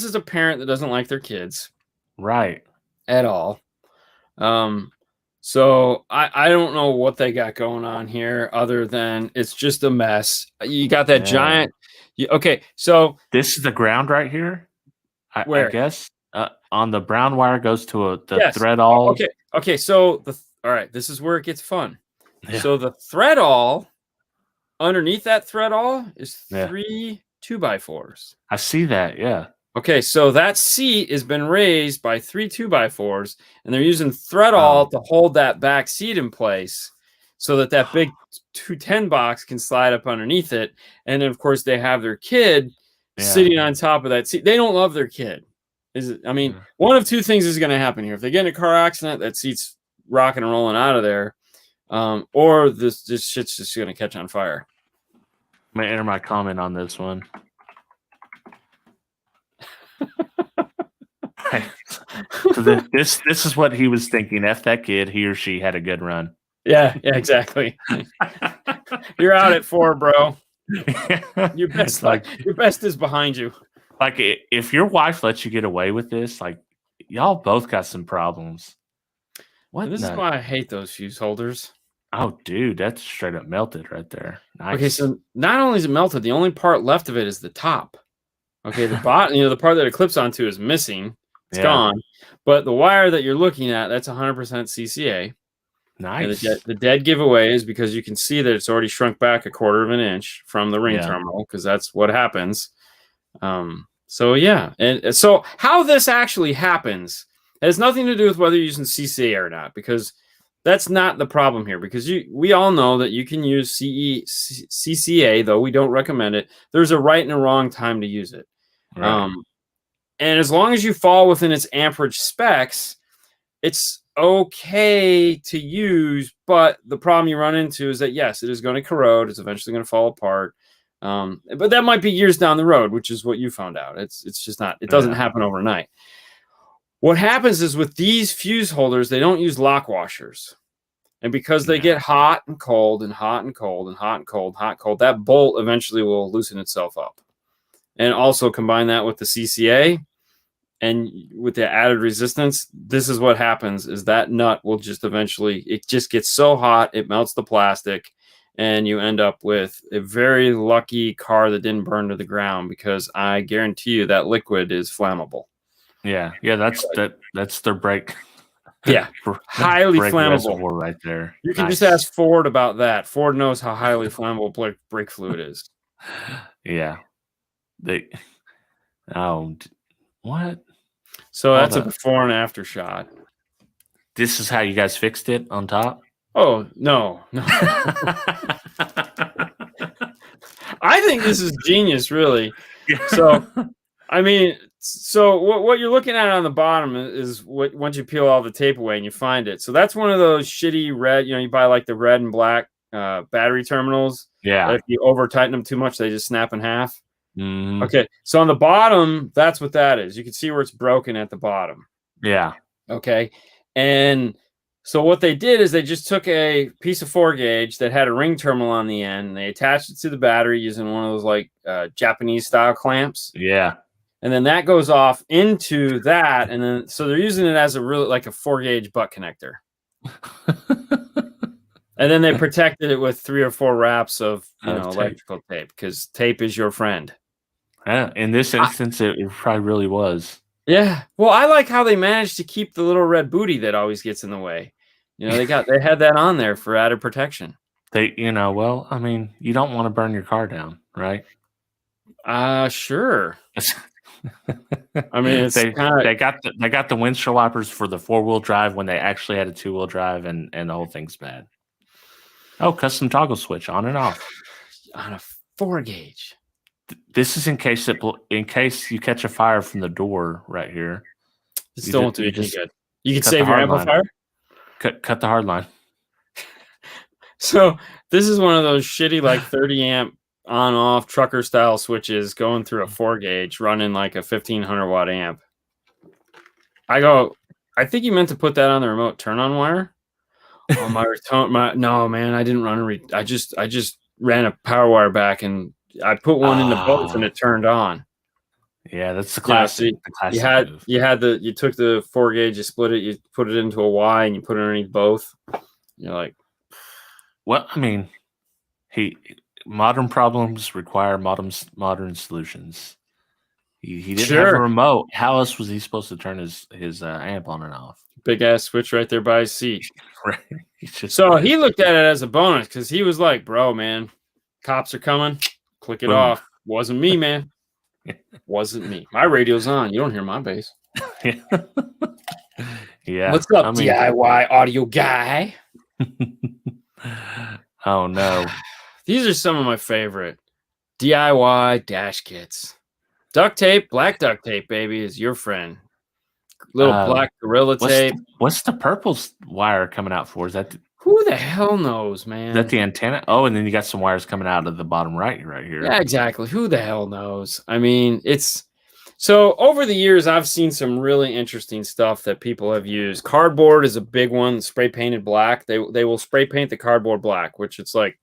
is a parent that doesn't like their kids, right? At all. So I don't know what they got going on here, other than it's just a mess. You got that giant. Okay, so this is the ground right here. I guess on the brown wire goes to the thread all. Okay. So all right, this is where it gets fun. Yeah. So the thread all. Underneath that thread all is 3 2x4s. I see that, yeah. Okay, so that seat has been raised by 3 2x4s, and they're using thread all to hold that back seat in place so that big 210 box can slide up underneath it. And then, of course, they have their kid sitting on top of that seat. They don't love their kid. One of two things is going to happen here. If they get in a car accident, that seat's rocking and rolling out of there. Or this shit's just gonna catch on fire. I'm gonna enter my comment on this one. So this is what he was thinking. F that kid, he or she had a good run. Yeah, exactly. You're out at 4, bro. Your best is behind you. Like, if your wife lets you get away with this, like, y'all both got some problems. This is why I hate those fuse holders. Oh, dude, that's straight up melted right there. Nice. Okay, so not only is it melted, the only part left of it is the top. Okay, the bottom, the part that it clips onto is missing. It's gone. But the wire that you're looking at, that's 100% CCA. Nice. And the dead giveaway is because you can see that it's already shrunk back 1/4 of an inch from the ring terminal, because that's what happens. So yeah, and so how this actually happens has nothing to do with whether you're using CCA or not, because that's not the problem here. Because we all know that you can use CCA, though we don't recommend it. There's a right and a wrong time to use it. Right. And as long as you fall within its amperage specs, it's okay to use. But the problem you run into is that, yes, it is going to corrode. It's eventually going to fall apart. But that might be years down the road, which is what you found out. It's just not. It doesn't happen overnight. What happens is with these fuse holders, they don't use lock washers. And because they get hot and cold and hot and cold and hot and cold, hot, cold, that bolt eventually will loosen itself up. And also combine that with the CCA and with the added resistance, this is what happens, is that nut will just eventually, it just gets so hot, it melts the plastic, and you end up with a very lucky car that didn't burn to the ground, because I guarantee you that liquid is flammable. Yeah, that's their brake. Yeah, highly flammable right there. You can just ask Ford about that. Ford knows how highly flammable brake fluid is. Yeah. What? So that's a before and after shot. This is how you guys fixed it on top? Oh, no. I think this is genius, really. Yeah. So, I mean, So what you're looking at on the bottom is what once you peel all the tape away and you find it. So that's one of those shitty red, you buy like the red and black battery terminals. Yeah. If you over tighten them too much, they just snap in half. Mm-hmm. Okay. So on the bottom, that's what that is. You can see where it's broken at the bottom. Yeah. Okay. And so what they did is they just took a piece of 4-gauge that had a ring terminal on the end, and they attached it to the battery using one of those like Japanese style clamps. Yeah. And then that goes off into that, and then so they're using it as a really like a 4-gauge butt connector. And then they protected it with 3 or 4 wraps of electrical tape, because tape is your friend. Yeah, in this instance, it probably really was. Yeah. Well, I like how they managed to keep the little red booty that always gets in the way. They had that on there for added protection. Well, I mean, you don't want to burn your car down, right? Sure. I mean, it's they got the windshield wipers for the 4-wheel drive when they actually had a 2-wheel drive, and the whole thing's bad. Oh, custom toggle switch on and off on a 4-gauge. This is in case you catch a fire from the door right here. It still won't do any good. You can save your amplifier. Cut the hard line. So this is one of those shitty like 30 amp on-off trucker style switches going through a 4-gauge running like a 1500 watt amp. I think you meant to put that on the remote turn on wire. No, man, I didn't run I just ran a power wire back, and I put one in the both, and it turned on. Yeah, that's the classic. Yeah, you took the 4-gauge, you split it, you put it into a Y, and you put it underneath both. You're like, well, I mean, modern problems require modern solutions. He didn't have a remote. How else was he supposed to turn his amp on and off? Big ass switch right there by his seat. Right. He looked at it as a bonus, because he was like, bro, man, cops are coming. Click it off. Wasn't me, man. Wasn't me. My radio's on. You don't hear my bass. Yeah. What's up, DIY audio guy? Oh, no. These are some of my favorite DIY dash kits. Duct tape, black duct tape, baby, is your friend. Little black Gorilla tape. What's the purple wire coming out for? Is that who the hell knows, man? Is that the antenna? Oh, and then you got some wires coming out of the bottom right here. Yeah, exactly. Who the hell knows? I mean, so over the years, I've seen some really interesting stuff that people have used. Cardboard is a big one, spray painted black. They will spray paint the cardboard black, which it's like,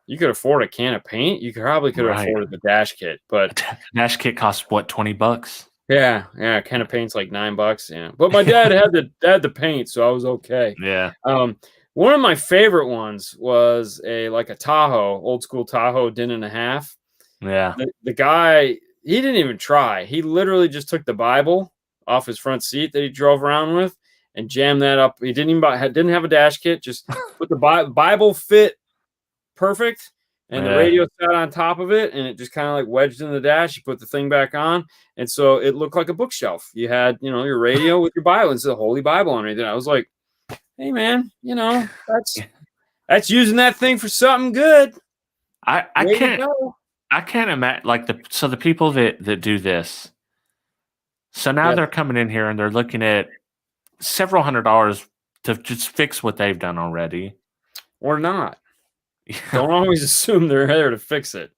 you could afford a can of paint. You probably could have afforded the dash kit, but the dash kit costs what, $20? Yeah, a can of paint's like $9. Yeah, but my dad had the paint, so I was okay. Yeah. One of my favorite ones was a Tahoe, old school Tahoe din and a half. Yeah. The guy, he didn't even try. He literally just took the Bible off his front seat that he drove around with and jammed that up. He didn't have a dash kit. Just put the Bible fit perfect, and the radio sat on top of it, and it just kind of like wedged in the dash. You put the thing back on, and so it looked like a bookshelf. You had your radio with your Bible, and it's the Holy Bible underneath it. I was like, hey man, that's using that thing for something good. I can't imagine the people that do this. So now they're coming in here and they're looking at several $100s to just fix what they've done already, or not. Don't always assume they're there to fix it.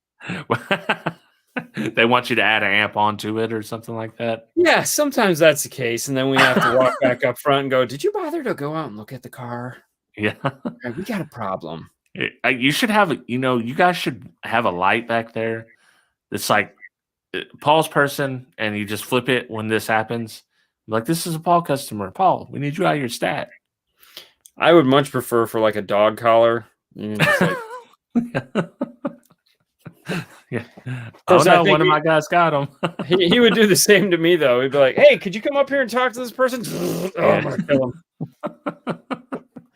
They want you to add an amp onto it or something like that. Yeah, sometimes that's the case, and then we have to walk back up front and go, "Did you bother to go out and look at the car?" Yeah, we got a problem. You should have, you guys should have a light back there. It's like Paul's person, and you just flip it when this happens. Like, this is a Paul customer. Paul, we need you out of your stat. I would much prefer for like a dog collar. Yeah. Oh no, one of my guys got him. he would do the same to me though. He'd be like, "Hey, could you come up here and talk to this person?" Oh, I'm gonna kill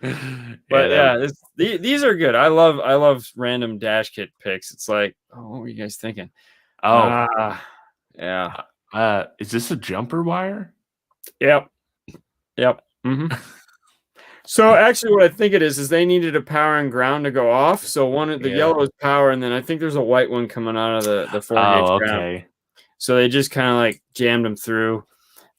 him. But these are good. I love random dash kit picks. It's like, what were you guys thinking? Oh, yeah. Is this a jumper wire? Yep. Mm-hmm. So actually what I think it is they needed a power and ground to go off. So the yellow is power, and then I think there's a white one coming out of the 4-gauge ground. So they just kind of like jammed them through.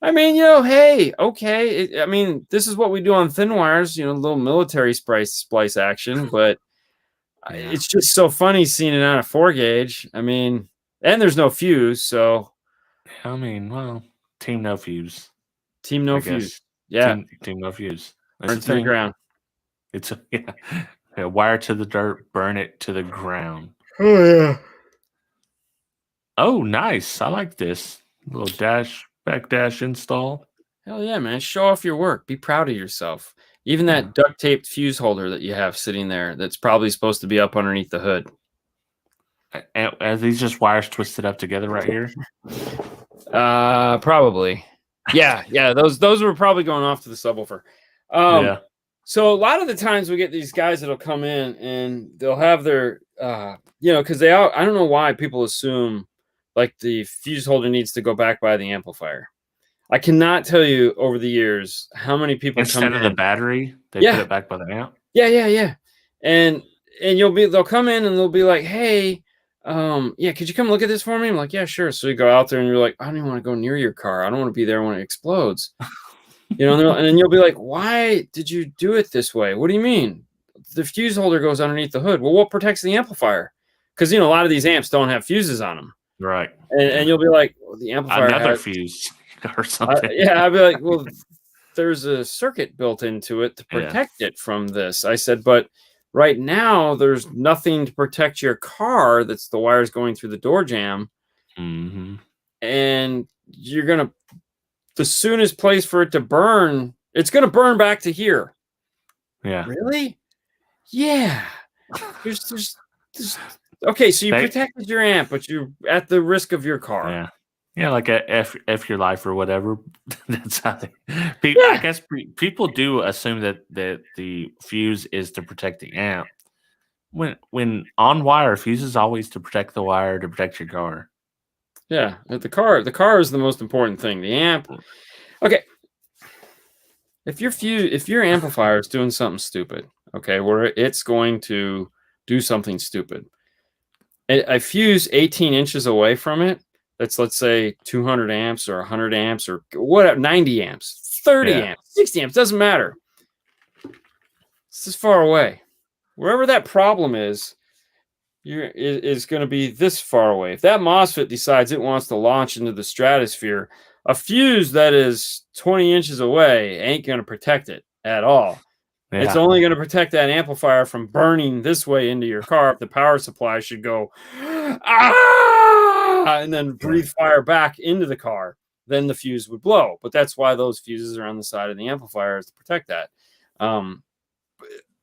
I mean, hey, okay. I mean, this is what we do on thin wires, a little military splice action, but it's just so funny seeing it on a 4-gauge. I mean, and there's no fuse, so. I mean, well, team no fuse. Team no fuse. Yeah. Team no fuse. Burn to the ground. It's wire to the dirt, burn it to the ground. Oh, yeah. Oh, nice. I like this. Little back dash install. Hell yeah, man. Show off your work. Be proud of yourself. Even that duct taped fuse holder that you have sitting there that's probably supposed to be up underneath the hood. Are these just wires twisted up together right here? Probably. Yeah. Those were probably going off to the subwoofer. Yeah. So a lot of the times we get these guys that'll come in and they'll have their, because I don't know why people assume like the fuse holder needs to go back by the amplifier. I cannot tell you over the years how many people instead of the battery, they put it back by the amp. Yeah. And they'll come in and they'll be like, hey, could you come look at this for me? I'm like, yeah, sure. So you go out there and you're like, I don't even want to go near your car. I don't want to be there when it explodes. And then you'll be like, why did you do it this way? What do you mean? The fuse holder goes underneath the hood. Well, what protects the amplifier? Because, a lot of these amps don't have fuses on them. Right. And you'll be like, well, the amplifier another fuse or something. I'd be like, well, there's a circuit built into it to protect it from this. I said, but right now there's nothing to protect your car. That's the wires going through the door jamb. Mm-hmm. And you're going to, the soonest place for it to burn, it's going to burn back to here. Yeah. Really? Yeah. There's okay, so you protected your amp, but you're at the risk of your car. Yeah. Yeah, like a F your life or whatever. That's how I guess people do assume that the fuse is to protect the amp. When on wire, fuse is always to protect the wire, to protect your car. Yeah, the car is the most important thing. The amp. Okay. If your amplifier is doing something stupid, okay, where it's going to do something stupid. A fuse 18 inches away from it, that's, let's say, 200 amps or 100 amps or whatever, 90 amps, 30 amps, 60 amps, doesn't matter. It's this far away. Wherever that problem is going to be this far away. If that MOSFET decides it wants to launch into the stratosphere, a fuse that is 20 inches away ain't going to protect it at all. Yeah. It's only going to protect that amplifier from burning this way into your car. If the power supply should go, and then breathe fire back into the car, then the fuse would blow. But that's why those fuses are on the side of the amplifier, is to protect that.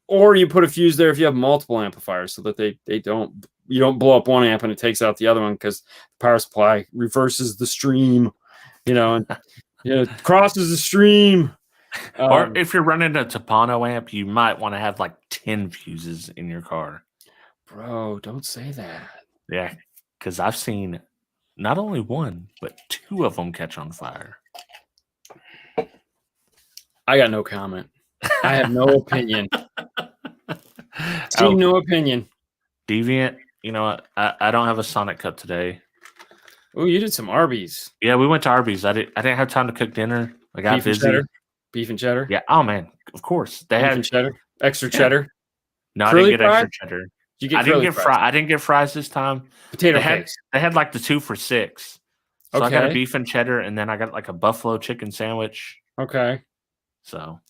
Or you put a fuse there if you have multiple amplifiers, so that you don't blow up one amp and it takes out the other one, because the power supply reverses the stream, and crosses the stream. Or if you're running a Tapano amp, you might want to have like 10 fuses in your car. Bro, don't say that. Yeah, because I've seen not only one, but 2 of them catch on fire. I got no comment. I have no opinion. No opinion. Deviant, I don't have a Sonic Cup today. Oh, you did some Arby's. Yeah, we went to Arby's. I didn't have time to cook dinner. I got busy. Beef and cheddar? Yeah. Oh, man. Of course. They had cheddar. Extra cheddar? No, curly I didn't get extra cheddar. You get I didn't get fries this time. Potato cakes. They had like the 2 for $6. So I got a beef and cheddar, and then I got like a buffalo chicken sandwich. Okay. So,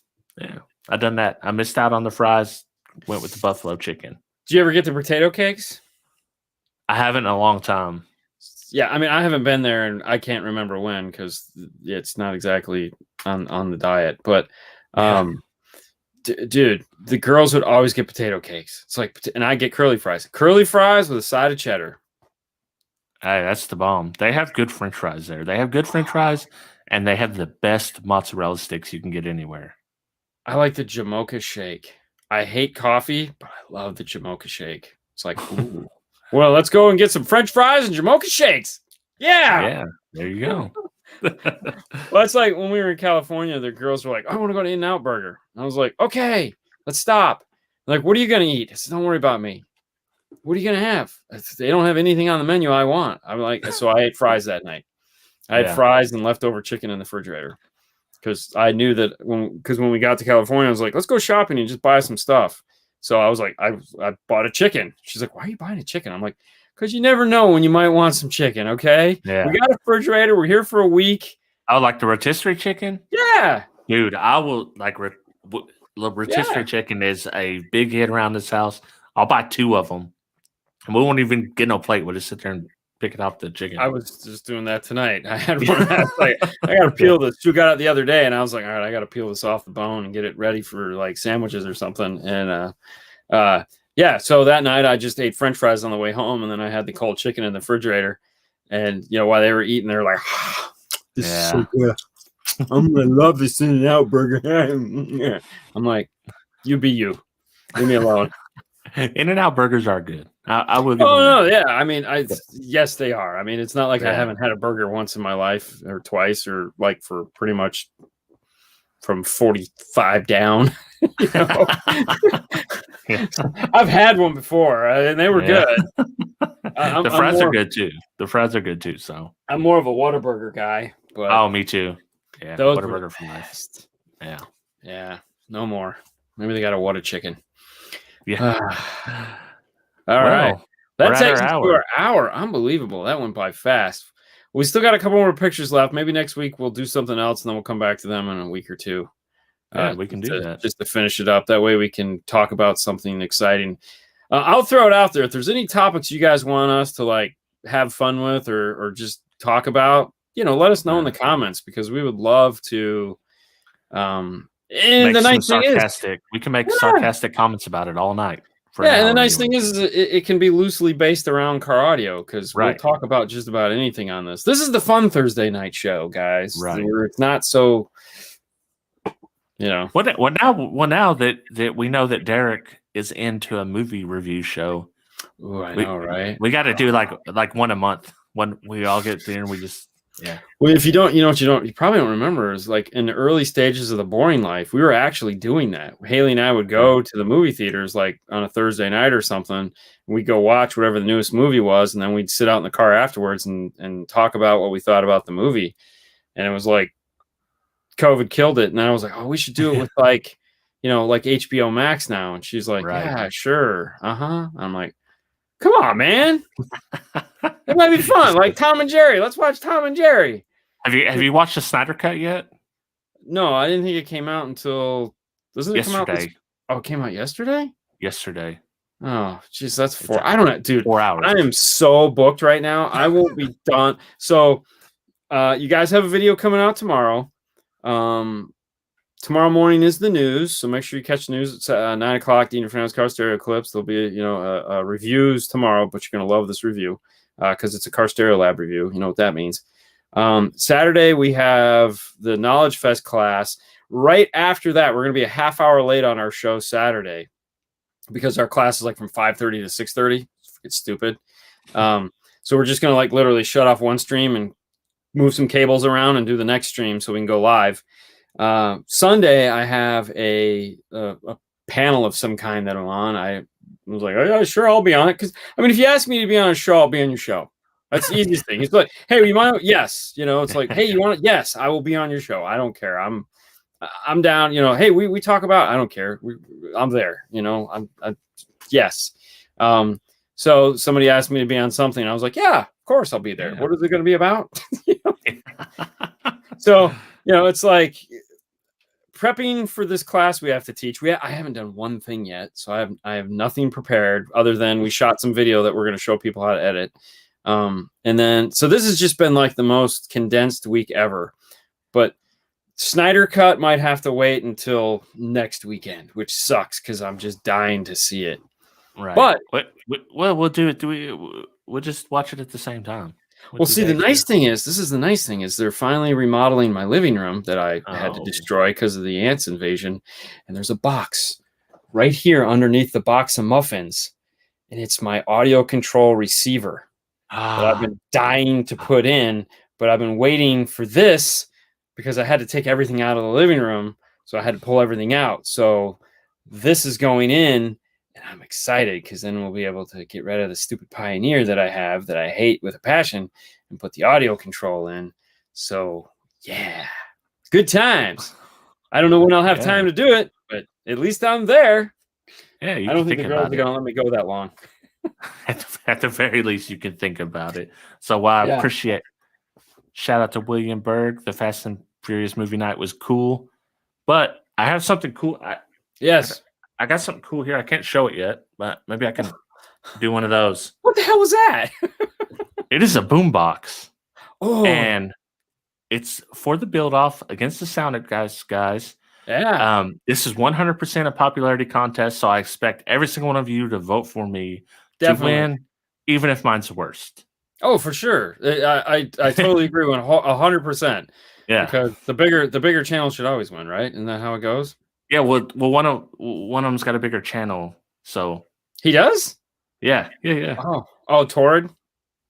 yeah. I done that. I missed out on the fries. Went with the buffalo chicken. Did you ever get the potato cakes? I haven't in a long time. Yeah, I mean, I haven't been there, and I can't remember when, because it's not exactly on the diet. But, dude, the girls would always get potato cakes. It's like, and I get curly fries. Curly fries with a side of cheddar. Hey, that's the bomb. They have good French fries there. They have good French fries, and they have the best mozzarella sticks you can get anywhere. I like the Jamocha shake. I hate coffee, but I love the Jamocha shake. It's like, ooh. Well, let's go and get some French fries and Jamocha shakes. Yeah. Yeah, there you go. Well, it's like when we were in California, the girls were like, I want to go to In-N-Out Burger. And I was like, okay, let's stop. They're like, what are you going to eat? I said, don't worry about me. what are you gonna have? They don't have anything on the menu I want. I'm like, so I ate fries that night. I had fries and leftover chicken in the refrigerator because I knew that when we got to California, I was like, let's go shopping and just buy some stuff. So I was like, I bought a chicken. She's like, why are you buying a chicken? I'm like, because you never know when you might want some chicken. Okay. Yeah. We got a refrigerator. We're here for a week. Oh, like the rotisserie chicken? Yeah. Dude, I will like rotisserie chicken is a big hit around this house. I'll buy 2 of them. And we won't even get no plate. We'll just sit there and pick it off the chicken. I was just doing that tonight. I had one. I got to peel this. She got it the other day, and I was like, all right, I got to peel this off the bone and get it ready for like sandwiches or something. And yeah, so that night I just ate French fries on the way home, and then I had the cold chicken in the refrigerator. And while they were eating, they're like, "This is so good. I'm gonna love this In-N-Out burger." I'm like, "You be you. Leave me alone." In-N-Out burgers are good. I will give them no, yeah. I mean, yes, they are. I mean, it's not like I haven't had a burger once in my life or twice or like for pretty much from 45 down. I've had one before and they were good. The fries are good too. The fries are good too. So I'm more of a Whataburger guy. But me too. Yeah, those Whataburger for life. Yeah. No more. Maybe they got a Whata chicken. Yeah. All right. That takes us to our hour. Unbelievable. That went by fast. We still got a couple more pictures left. Maybe next week we'll do something else and then we'll come back to them in a week or two. Yeah, we can do that. Just to finish it up. That way we can talk about something exciting. I'll throw it out there. If there's any topics you guys want us to like have fun with or just talk about, let us know in the comments because we would love to. And the nice thing is, we can make sarcastic comments about it all night. And the nice thing is it can be loosely based around car audio because we'll talk about just about anything on this. This is the fun Thursday night show, guys. Right. Where it's not so, Well, now that we know that Derek is into a movie review show. Ooh, I know, right? We got to do like one a month when we all get there and we just. Yeah. Well, if you don't, you probably don't remember is like in the early stages of the boring life, we were actually doing that. Haley and I would go to the movie theaters like on a Thursday night or something. And we'd go watch whatever the newest movie was. And then we'd sit out in the car afterwards and talk about what we thought about the movie. And it was like COVID killed it. And I was like, oh, we should do it with like HBO Max now. And she's like, yeah, sure. I'm like, come on, man. It might be fun. Like Tom and Jerry. Let's watch Tom and Jerry. Have you watched the Snyder Cut yet? No, I didn't think it came out until doesn't it come out it came out yesterday? Yesterday. Oh, jeez, that's 4. I don't know, dude. 4 hours. I am so booked right now. I won't be done. So you guys have a video coming out tomorrow. Tomorrow morning is the news, so make sure you catch the news. It's 9 o'clock. Dean Fernandez Car Stereo Clips. There'll be reviews tomorrow, but you're gonna love this review because it's a Car Stereo Lab review. You know what that means. Saturday we have the Knowledge Fest class. Right after that, we're gonna be a half hour late on our show Saturday because our class is like from 5:30 to 6:30. It's stupid. So we're just gonna like literally shut off one stream and move some cables around and do the next stream so we can go live. Sunday, I have a panel of some kind that I'm on. I was like, oh, yeah, sure, I'll be on it. Because, I mean, if you ask me to be on a show, I'll be on your show. That's the easiest thing. It's like, hey, you want to? Yes. It's like, hey, you want it? Yes, I will be on your show. I don't care. I'm down. Hey, we talk about, I don't care. I'm there. Yes. So somebody asked me to be on something. I was like, yeah, of course I'll be there. Yeah. What is it going to be about? So, it's like prepping for this class we have to teach. I haven't done one thing yet. So I have nothing prepared other than we shot some video that we're going to show people how to edit. And then, so this has just been like the most condensed week ever, but Snyder Cut might have to wait until next weekend, which sucks because I'm just dying to see it. Right. But we'll do it. We'll just watch it at the same time. Well, see, the nice thing is they're finally remodeling my living room that I had to destroy because of the ants invasion. And there's a box right here underneath the box of muffins. And it's my audio control receiver that I've been dying to put in, but I've been waiting for this because I had to take everything out of the living room. So I had to pull everything out. So this is going in And I'm excited because then we'll be able to get rid of the stupid Pioneer that I have that I hate with a passion and put the audio control in. So, yeah, good times. I don't know when I'll have time to do it, but at least I'm there. Yeah, I don't think the girls are going to let me go that long. At the very least, you can think about it. So I appreciate. Shout out to William Berg. The Fast and Furious movie night was cool, but I have something cool. I got something cool here. I can't show it yet, but maybe I can do one of those. What the hell was that? It is a boombox. Oh, and it's for the build off against the Sound It guys. Yeah. This is 100% a popularity contest, so I expect every single one of you to vote for me to win, even if mine's the worst. Oh, for sure. I totally agree with 100%. Yeah, because the bigger channel should always win, right? Isn't that how it goes? Yeah. Well, one of them's got a bigger channel, so he does. Yeah. Oh, Torrid.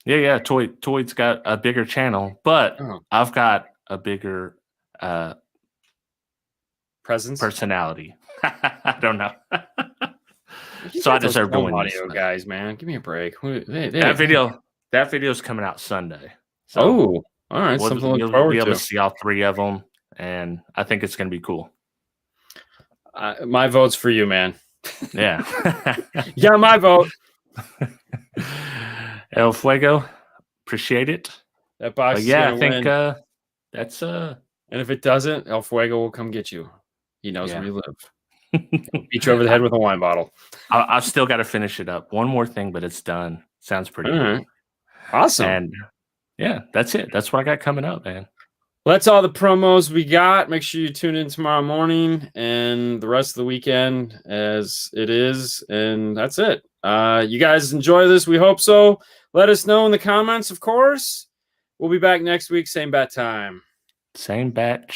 Yeah. Toyd's got a bigger channel, but I've got a bigger personality. I don't know. So I deserve to win. Audio guys, man, give me a break. That video is coming out Sunday. So all right. You'll be able to see all three of them, and I think it's going to be cool. My vote's for you, man. Yeah. You got my vote. El Fuego, appreciate it. That box. I think that's And if it doesn't, El Fuego will come get you. He knows where you live. Beat you over the head with a wine bottle. I've still got to finish it up. One more thing, but it's done. Sounds pretty good. Awesome. And yeah, that's it. That's what I got coming up, man. Well, that's all the promos we got. Make sure you tune in tomorrow morning and the rest of the weekend as it is. And that's it. You guys enjoy this? We hope so. Let us know in the comments, of course. We'll be back next week. Same bat time. Same bat